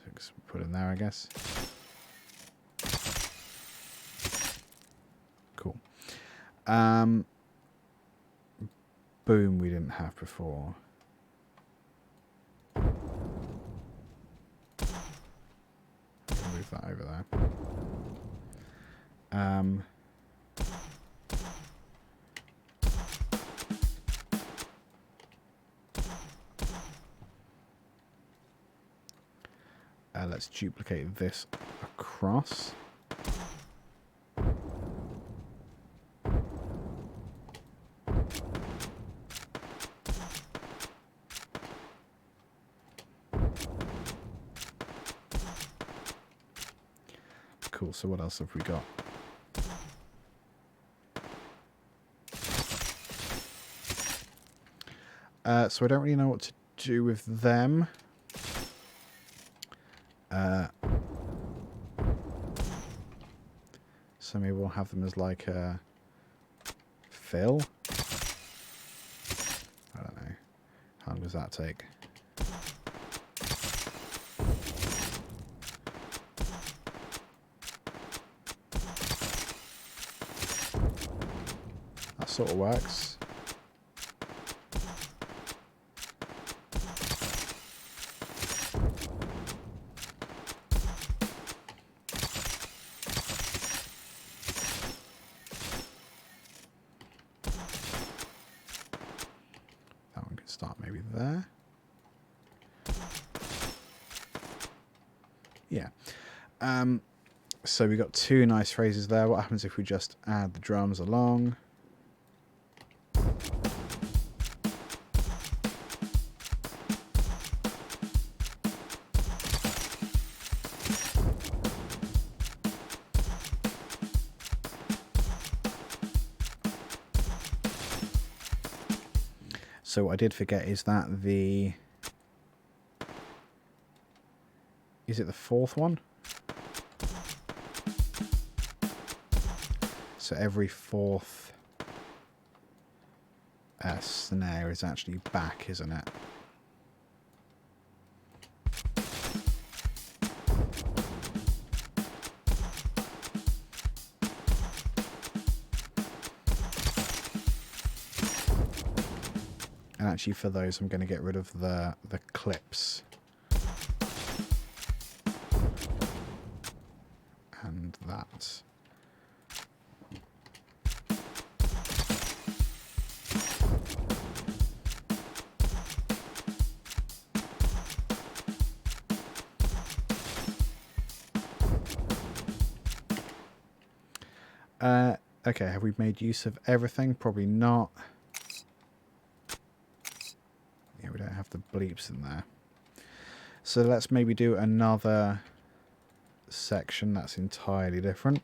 Hooks put in there, I guess. Cool. Boom we didn't have before. Move that over there. Let's duplicate this across. Cool, so what else have we got? So I don't really know what to do with them. So maybe we'll have them as like a fill. I don't know. How long does that take? That sort of works. Start maybe there. Yeah. So we got two nice phrases there. What happens if we just add the drums along? So what I did forget is that is it the fourth one? So every fourth snare is actually back, isn't it? And actually for those I'm going to get rid of the clips. And that. Okay, have we made use of everything? Probably not. Yeah, we don't have the bleeps in there. So let's maybe do another section that's entirely different.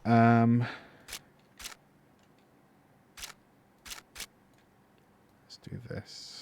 Let's do this.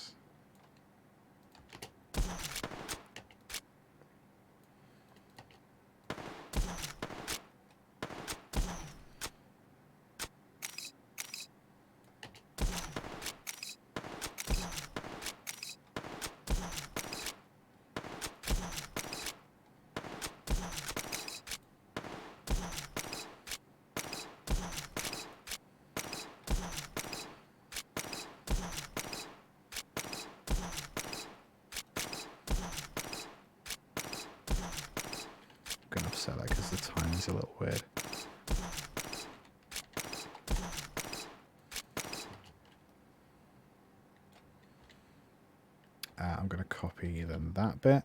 Going to upset that because the timing's a little weird. I'm going to copy then that bit.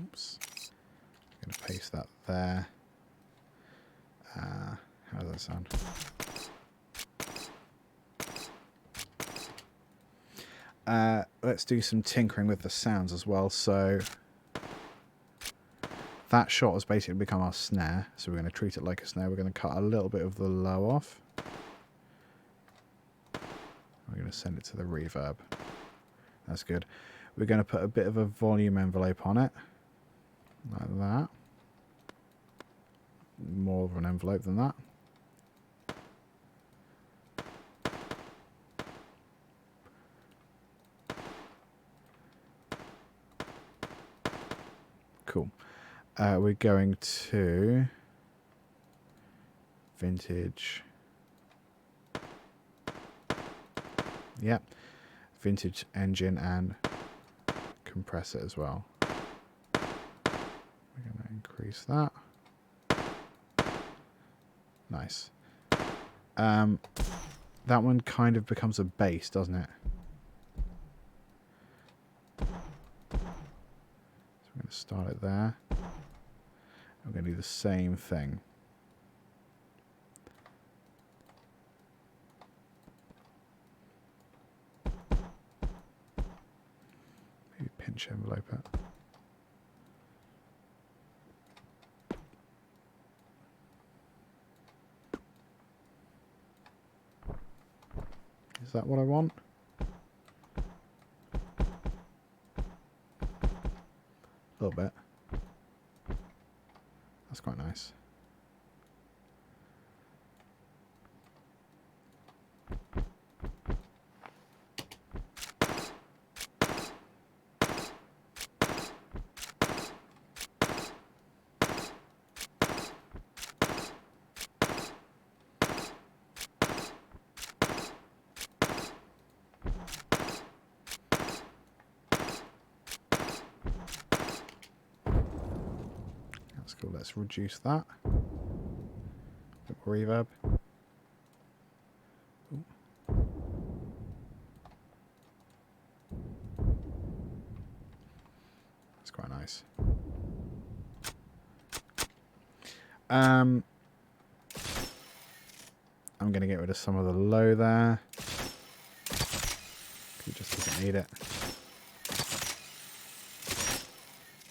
Oops. I'm going to paste that there. How does that sound? Let's do some tinkering with the sounds as well. So that shot has basically become our snare, so we're going to treat it like a snare. We're going to cut a little bit of the low off. We're going to send it to the reverb. That's good. We're going to put a bit of a volume envelope on it, like that. More of an envelope than that. Cool. We're going to vintage. Yep, vintage engine and compressor as well. We're going to increase that. Nice. That one kind of becomes a bass, doesn't it? So we're going to start it there. We're going to do the same thing. Maybe pinch envelope it. Is that what I want? A little bit. That's quite nice. That's cool. Let's reduce that. A bit more reverb. Ooh. That's quite nice. I'm going to get rid of some of the low there. It just doesn't need it.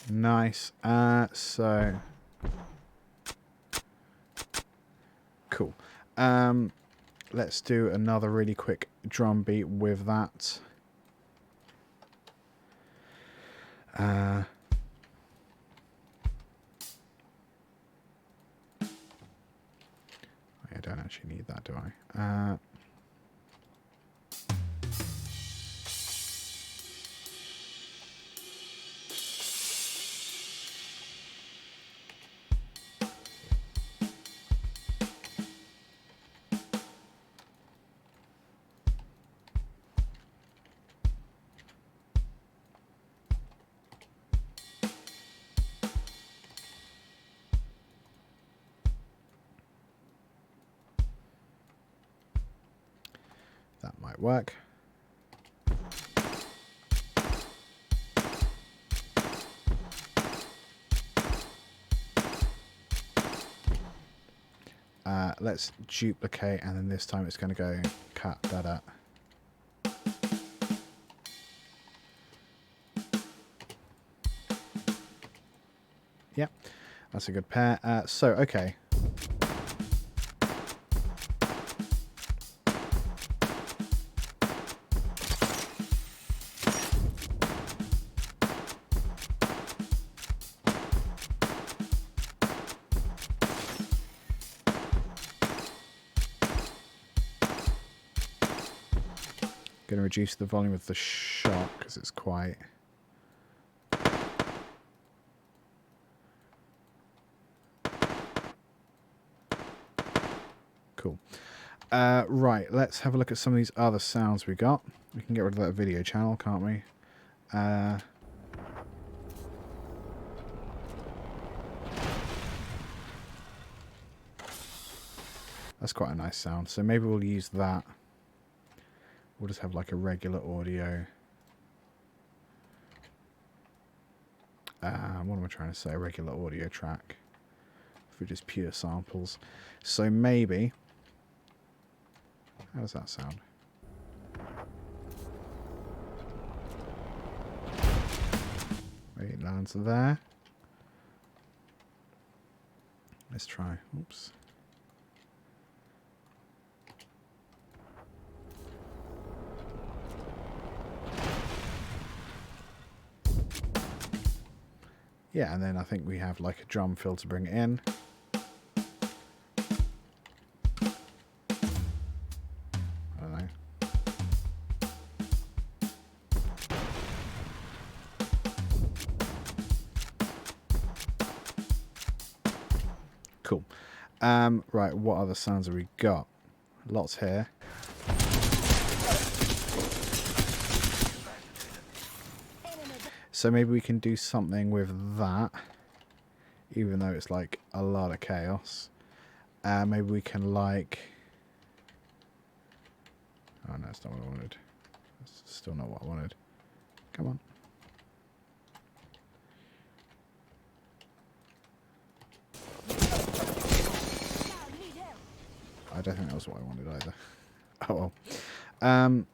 Nice. So cool. Let's do another really quick drum beat with that. I don't actually need that, do I? That might work. Let's duplicate, and then this time it's going to go cut that up. Yep, that's a good pair. So, okay. Going to reduce the volume of the shot because it's quite... Cool. Right, let's have a look at some of these other sounds we got. We can get rid of that video channel, can't we? That's quite a nice sound. So maybe we'll use that. We'll just have like a regular audio. What am I trying to say? A regular audio track for just pure samples. So maybe... How does that sound? Maybe it lands there. Let's try. Oops. Yeah, and then I think we have like a drum fill to bring it in. I don't know. Cool. Right, what other sounds have we got? Lots here. So maybe we can do something with that, even though it's like a lot of chaos. Maybe we can like... Oh no, that's not what I wanted. That's still not what I wanted. Come on. I don't think that was what I wanted either. Oh well.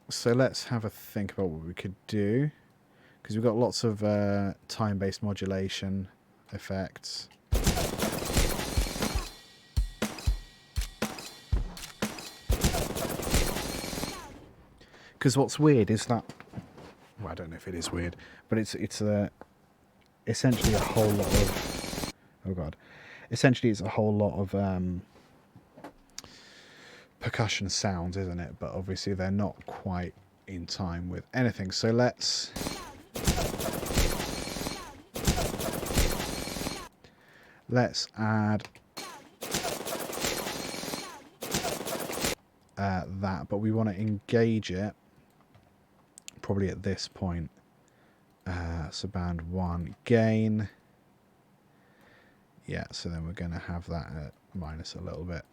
So let's have a think about what we could do. Because we've got lots of time-based modulation effects. Because what's weird is that... Well, I don't know if it is weird, but it's essentially a whole lot of... Oh god. Essentially it's a whole lot of percussion sounds, isn't it? But obviously they're not quite in time with anything. So let's... Let's add that, but we want to engage it probably at this point. So band 1 gain. Yeah, so then we're going to have that at minus a little bit.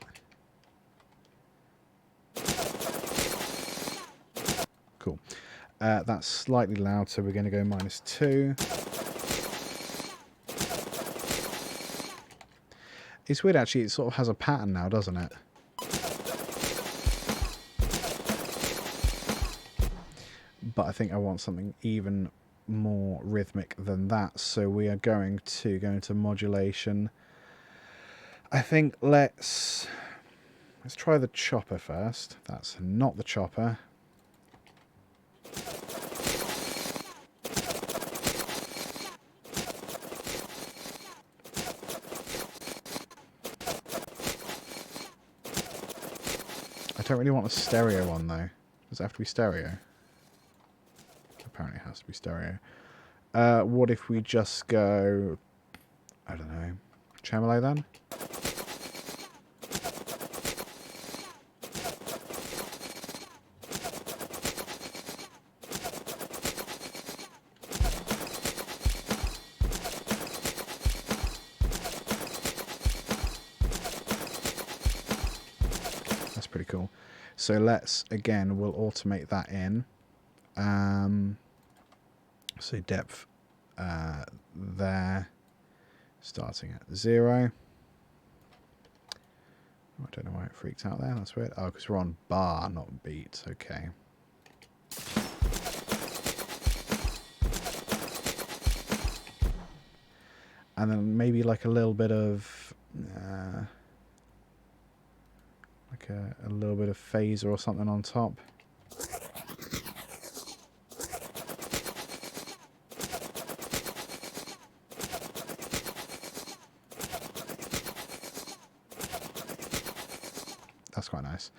Cool. That's slightly loud, so we're going to go -2. It's weird actually, it sort of has a pattern now, doesn't it? But I think I want something even more rhythmic than that, so we are going to go into modulation. I think let's try the chopper first. That's not the chopper. I don't really want a stereo one though. Does it have to be stereo? Apparently it has to be stereo. What if we just go... I don't know. Tremolo then? That's pretty cool. So let's, again, we'll automate that in. So depth there, starting at 0. I don't know why it freaked out there. That's weird. Oh, because we're on bar, not beat. Okay. And then maybe like a little bit of like a little bit of phaser or something on top. That's quite nice.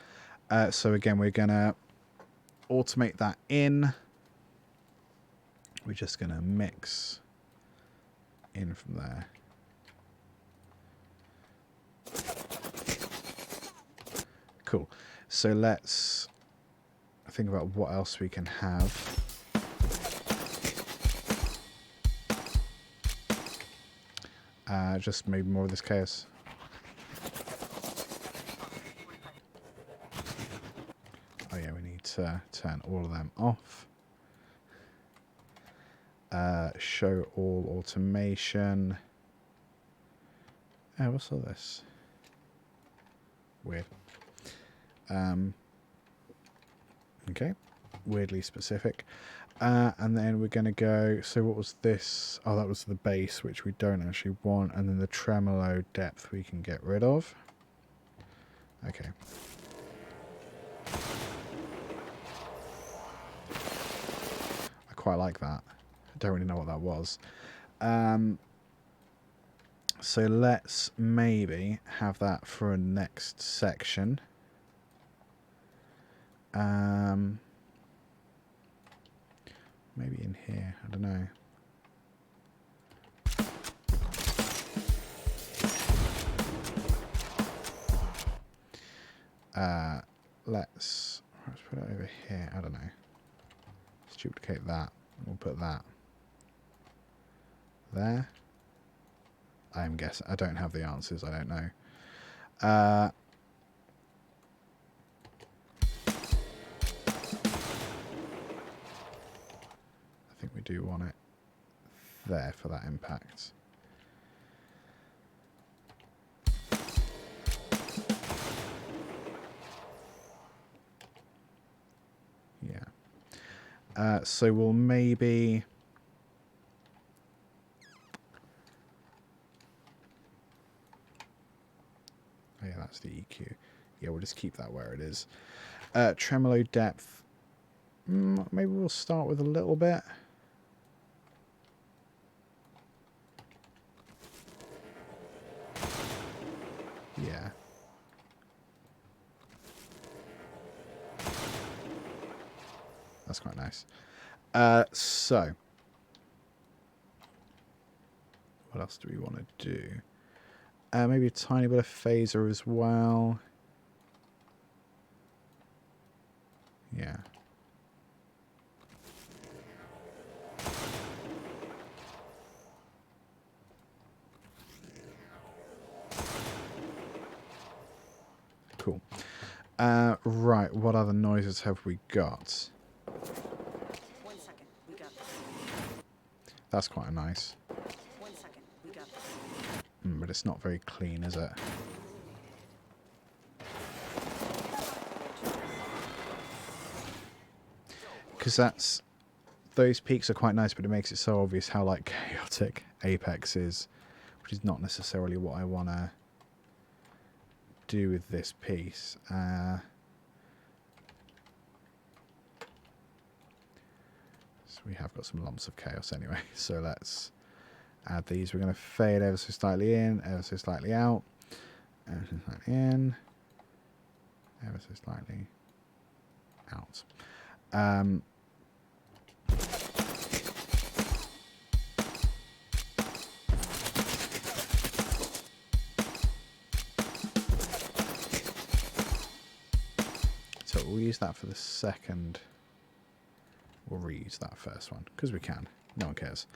So again, we're going to automate that in. We're just going to mix in from there. Cool. So let's think about what else we can have. Just maybe more of this chaos. Oh yeah, we need to turn all of them off. Show all automation. Oh, what's all this? Weird. Okay, weirdly specific. And then we're going to go, so what was this? Oh, that was the bass, which we don't actually want. And then the tremolo depth we can get rid of. Okay. I quite like that. I don't really know what that was. So let's maybe have that for a next section. Maybe in here, I don't know. Let's put it over here. I don't know. Let's duplicate that. We'll put that there. I'm guessing. I don't have the answers. I don't know. I think we do want it there for that impact. Yeah. So we'll maybe... Oh yeah, that's the EQ. Yeah, we'll just keep that where it is. Tremolo depth. Maybe we'll start with a little bit. Yeah. That's quite nice. So, what else do we want to do? Maybe a tiny bit of phaser as well. Yeah. Cool. Right, what other noises have we got? 1 second, we got this. That's quite nice. 1 second, we got this. But it's not very clean, is it? Because those peaks are quite nice, but it makes it so obvious how like chaotic Apex is, which is not necessarily what I want to do with this piece. So we have got some lumps of chaos anyway, so let's add these. We're going to fade ever so slightly in, ever so slightly out, ever so slightly in, ever so slightly out. So we'll use that for the second. We'll reuse that first one because we can. No one cares.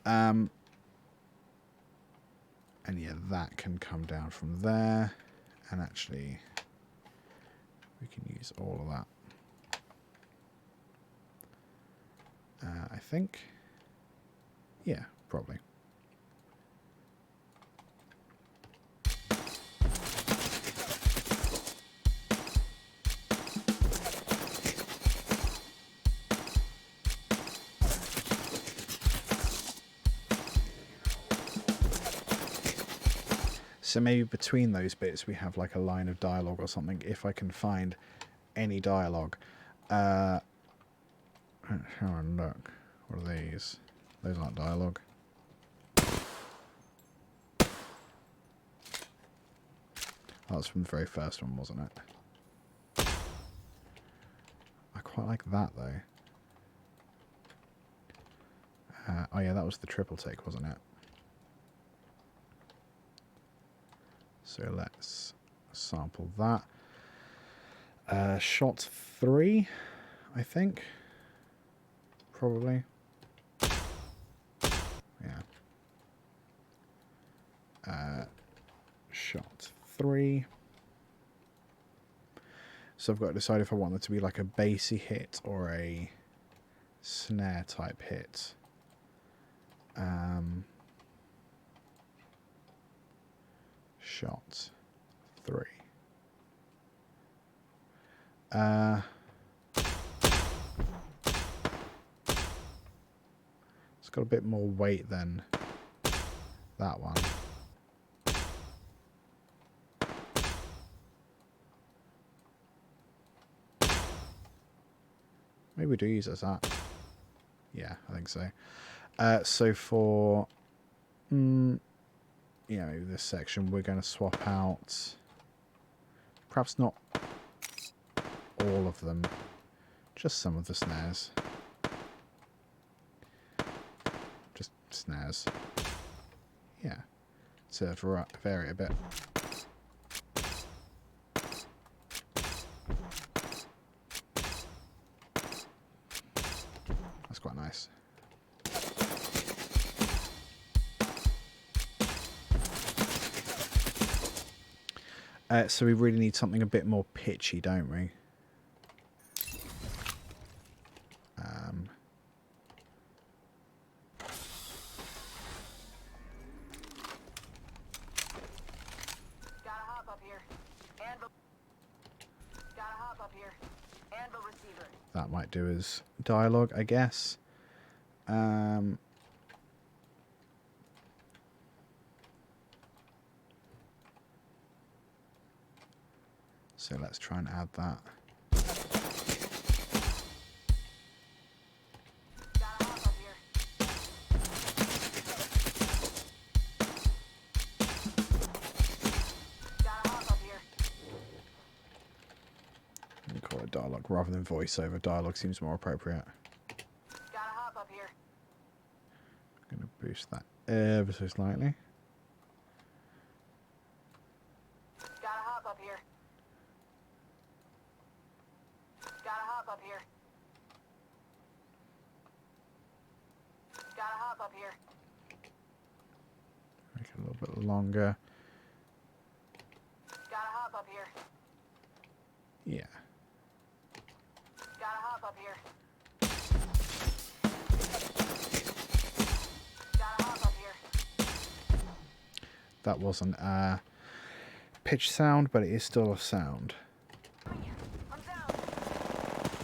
And yeah, that can come down from there. And actually, we can use all of that. I think. Yeah, probably. So maybe between those bits we have like a line of dialogue or something, if I can find any dialogue. Let's have a look. What are these? Those aren't dialogue. Oh, that's from the very first one, wasn't it? I quite like that though. Oh yeah, that was the triple take, wasn't it? So let's sample that. Shot 3, I think. Probably. Yeah. Shot 3. So I've got to decide if I want it to be like a bassy hit or a snare type hit. Shot 3. It's got a bit more weight than that one. Maybe we do use it as that. Yeah, I think so. So for yeah, maybe this section we're going to swap out, perhaps not all of them, just some of the snares. Just snares. Yeah, to vary a bit. So we really need something a bit more pitchy, don't we? Gotta hop up here. Anvil. Gotta hop up here. Anvil receiver. That might do as dialogue, I guess. So let's try and add that. Gotta hop up here. Gotta hop up here. We call it dialogue rather than voiceover. Dialogue seems more appropriate. Gotta hop up here. I'm going to boost that ever so slightly. Gotta hop up here. Gotta hop up here. Gotta hop up here. Make it a little bit longer. Gotta hop up here. Yeah. Gotta hop up here. Gotta hop up here. That wasn't a pitch sound, but it is still a sound. I'm down.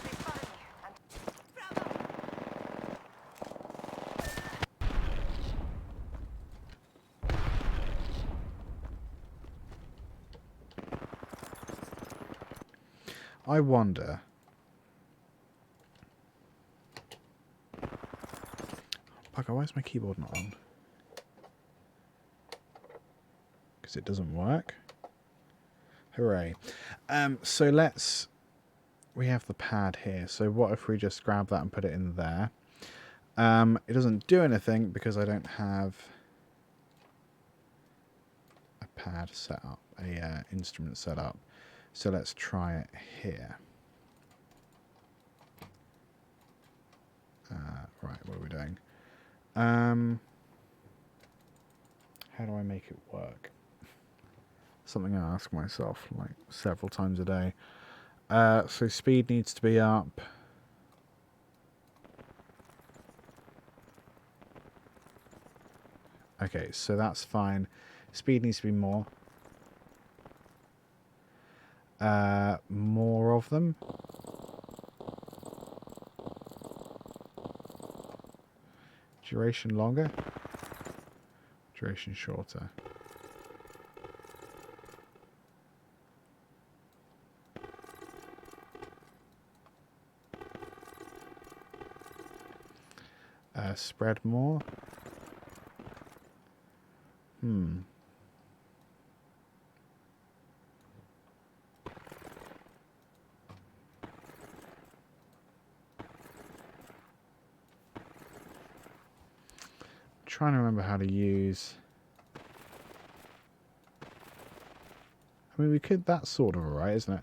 They spotted me. Bravo. I wonder. Bugger, why is my keyboard not on? Because it doesn't work. Hooray. So let's... We have the pad here. So what if we just grab that and put it in there? It doesn't do anything because I don't have a pad set up, a instrument set up. So let's try it here. Right, what are we doing? How do I make it work? Something I ask myself like several times a day. So speed needs to be up. Okay, so that's fine. Speed needs to be more. More of them. Duration longer. Duration shorter. Spread more. Trying to remember how to use. I mean, we could. That's sort of alright, isn't it?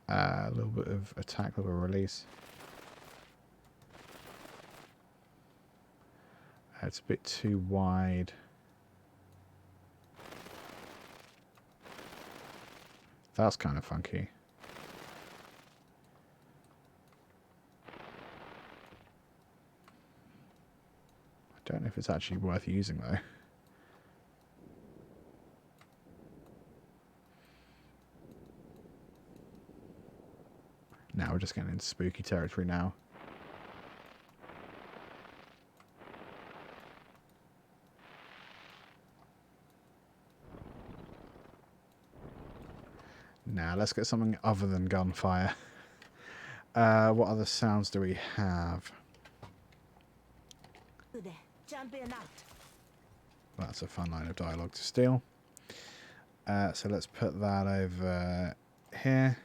A little bit of attack, a little release. It's a bit too wide. That's kind of funky. I don't know if it's actually worth using though. Now we're just getting into spooky territory now. Now let's get something other than gunfire. What other sounds do we have? That's a fun line of dialogue to steal. So let's put that over here.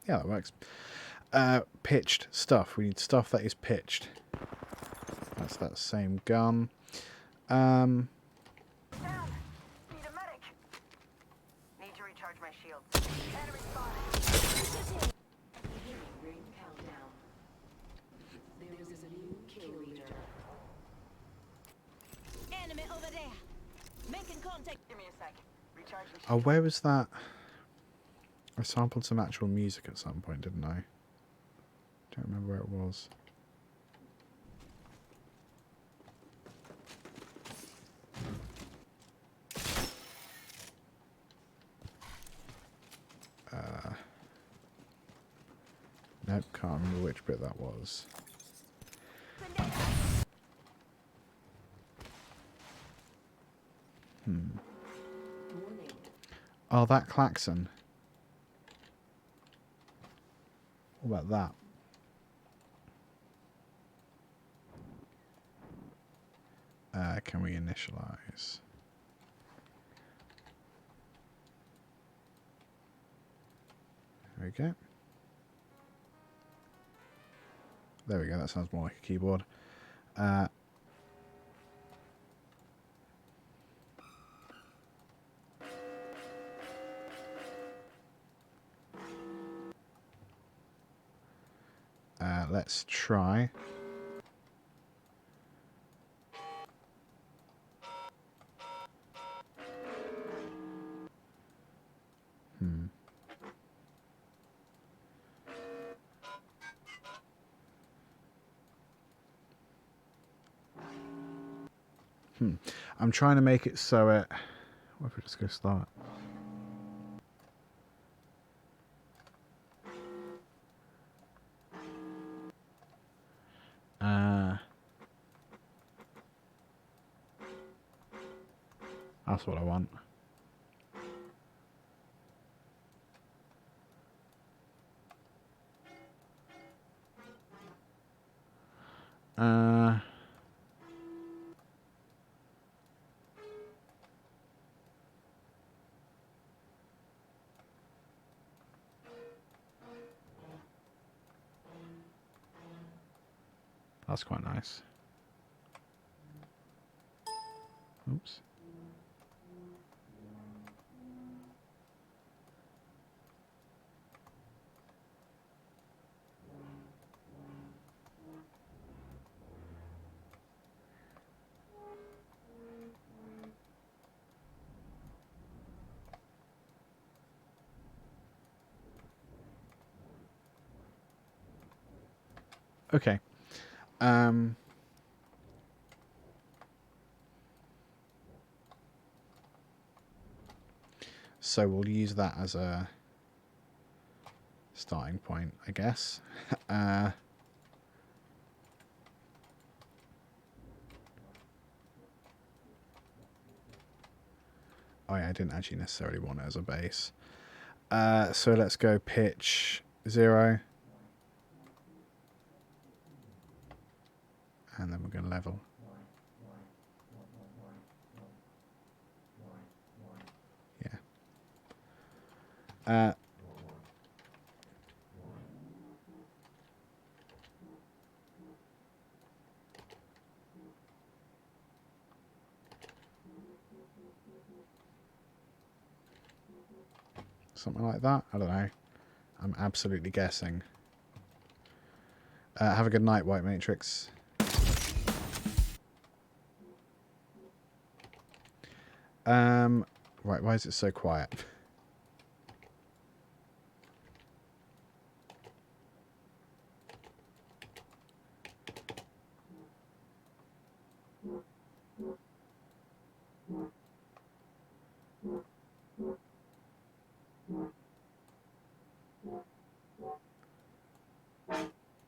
Yeah, that works. Pitched stuff. We need stuff that is pitched. That's that same gun. Down. Need a medic. Need to recharge my shields. Enemy spotted. Ring countdown. There is a new kill leader. Enemy over there. Making contact. Give me a sec. Recharging Oh, where was that? I sampled some actual music at some point, didn't I? Don't remember where it was. Nope, can't remember which bit that was. Warning. Oh, that klaxon. What about that? Can we initialize? There we go. There we go, that sounds more like a keyboard. Let's try. I'm trying to make it so it... What if we just go start? That's what I want. That's quite nice. Oops. Okay. So we'll use that as a starting point, I guess. Oh yeah, I didn't actually necessarily want it as a bass. So let's go pitch 0. And then we're going to level. Yeah. Something like that. I don't know. I'm absolutely guessing. Have a good night, White Matrix. Right, why is it so quiet?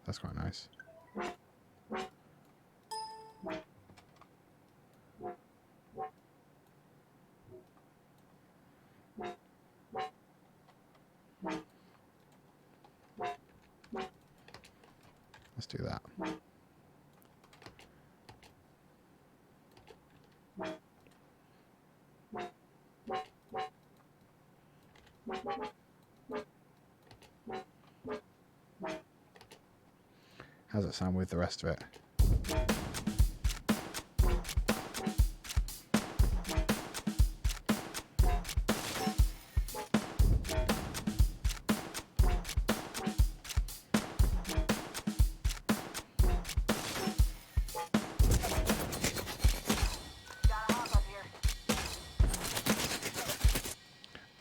That's quite nice. Let's do that. How's it sound with the rest of it?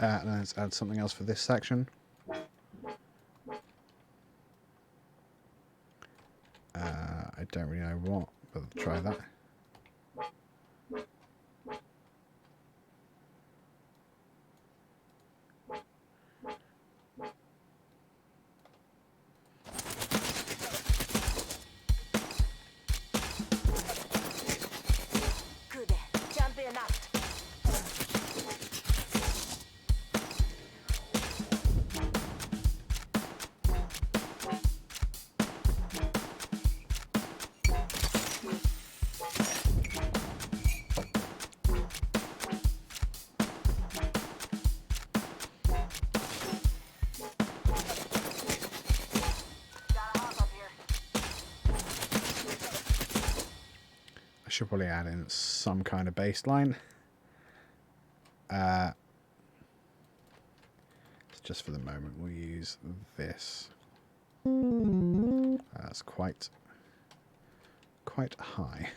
Let's add something else for this section. I don't really know what, but I'll try that. Good. Jump in up. Gotta hop up here. I should probably add in some kind of bass line. Just for the moment, we'll use this. That's quite high.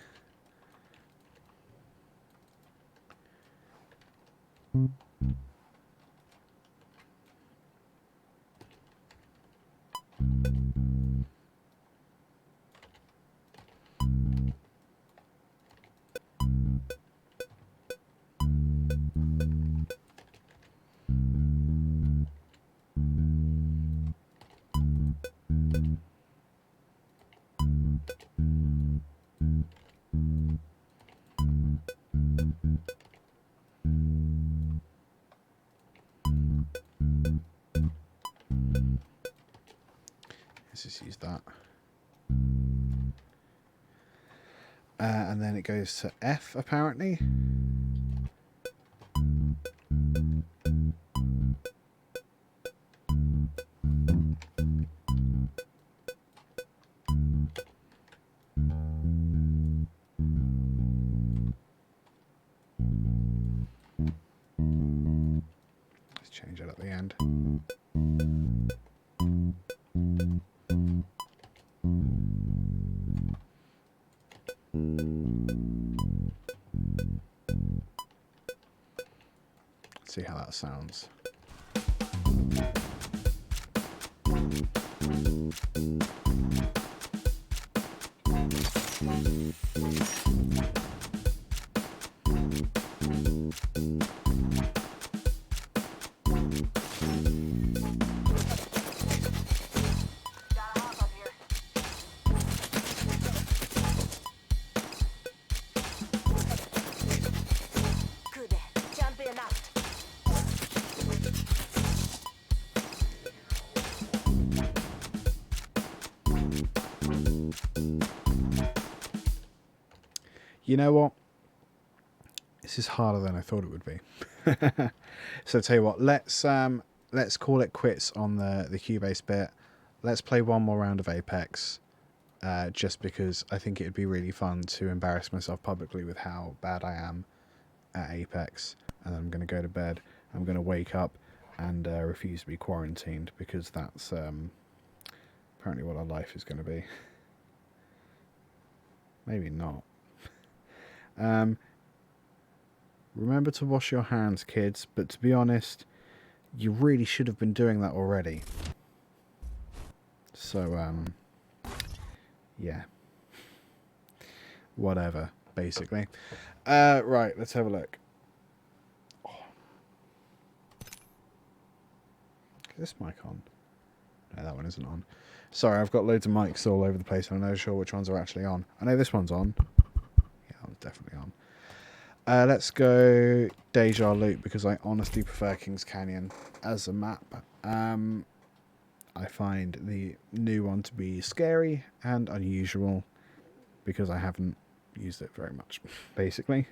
Let's just use that. And then it goes to F, apparently. Let's change it at the end. See how that sounds. Gotta hop up here. Good. Jump in up. You know what? This is harder than I thought it would be. So tell you what, let's call it quits on the Cubase bit. Let's play one more round of Apex, just because I think it would be really fun to embarrass myself publicly with how bad I am at Apex. And then I'm going to go to bed. I'm going to wake up and refuse to be quarantined, because that's apparently what our life is going to be. Maybe not. Remember to wash your hands, kids, but to be honest, you really should have been doing that already. So, yeah. Whatever, basically. Right, let's have a look. Oh. Is this mic on? No, that one isn't on. Sorry, I've got loads of mics all over the place, and I'm not sure which ones are actually on. I know this one's on. Yeah, that one's definitely on. Let's go Deja Loop, because I honestly prefer Kings Canyon as a map. I find the new one to be scary and unusual, because I haven't used it very much, basically.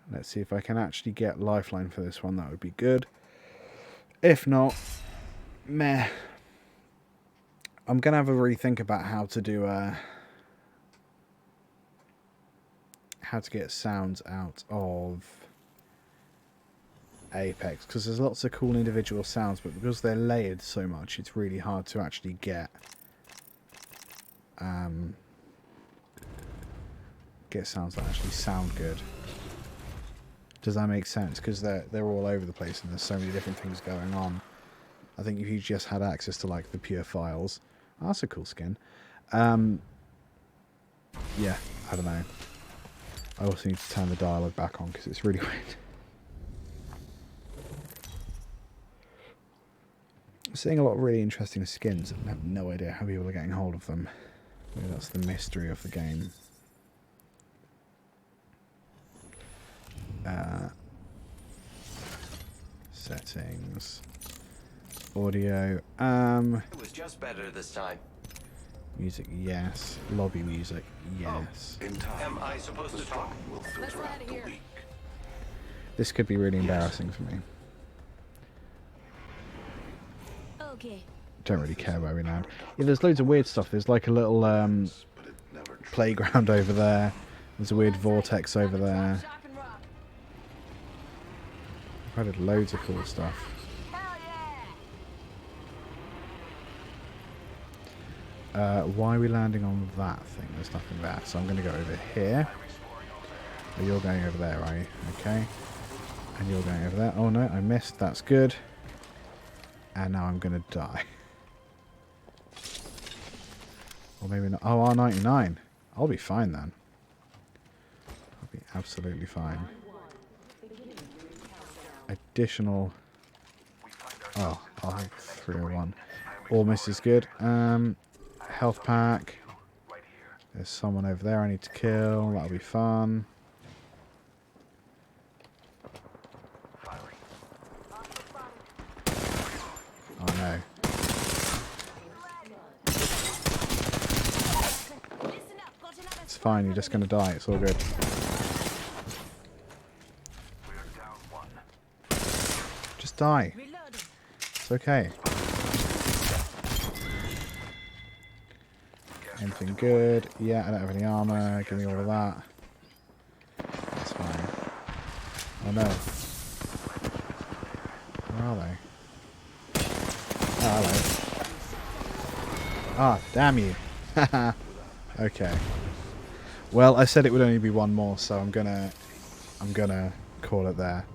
Let's see if I can actually get Lifeline for this one. That would be good. If not, meh. I'm going to have a rethink about how to do how to get sounds out of Apex, because there's lots of cool individual sounds, but because they're layered so much, it's really hard to actually get get sounds that actually sound good. Does that make sense? Because they're all over the place and there's so many different things going on. I think if you just had access to like the pure files, oh, that's a cool skin. Yeah, I don't know. I also need to turn the dialogue back on because it's really weird. I'm seeing a lot of really interesting skins and I have no idea how people are getting hold of them. Maybe that's the mystery of the game. Settings. Audio. It was just better this time. Music, yes. Lobby music, yes. In time, Am I supposed the to talk? strong will filter out the weak. This could be really embarrassing for me. Okay. Don't really care where we land. Yeah, there's loads of weird stuff. There's like a little But it never truly playground over there. There's a weird vortex over there. Shock and rock. I've added loads of cool stuff. Hell yeah! Why are we landing on that thing? There's nothing there. So I'm going to go over here. Oh, you're going over there, are you? Okay. And you're going over there. Oh no, I missed. That's good. And now I'm going to die. Or maybe not. Oh, R99. I'll be fine then. I'll be absolutely fine. Additional. Oh, I'll have 301. Almost as good. Health pack. There's someone over there I need to kill. That'll be fun. Oh no. It's fine, you're just going to die. It's all good. Just die. It's okay. Anything good? Yeah, I don't have any armor. Give me all of that. That's fine. Oh no. Where are they? Oh, hello. Ah, damn you. Okay. Well, I said it would only be one more, so I'm gonna call it there.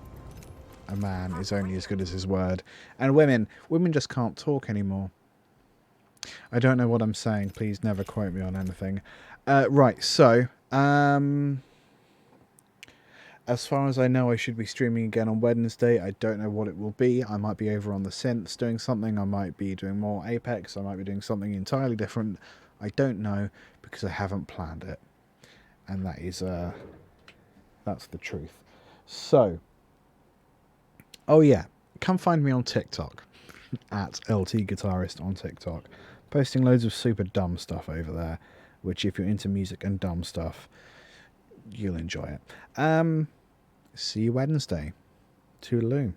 A man is only as good as his word. And women just can't talk anymore. I don't know what I'm saying. Please never quote me on anything. Right, so as far as I know, I should be streaming again on Wednesday. I don't know what it will be. I might be over on the synths doing something. I might be doing more Apex. I might be doing something entirely different. I don't know because I haven't planned it. And that is that's the truth. So, oh yeah, come find me on TikTok at LTGuitarist on TikTok. Posting loads of super dumb stuff over there, which if you're into music and dumb stuff, you'll enjoy it. See you Wednesday. Toodaloo.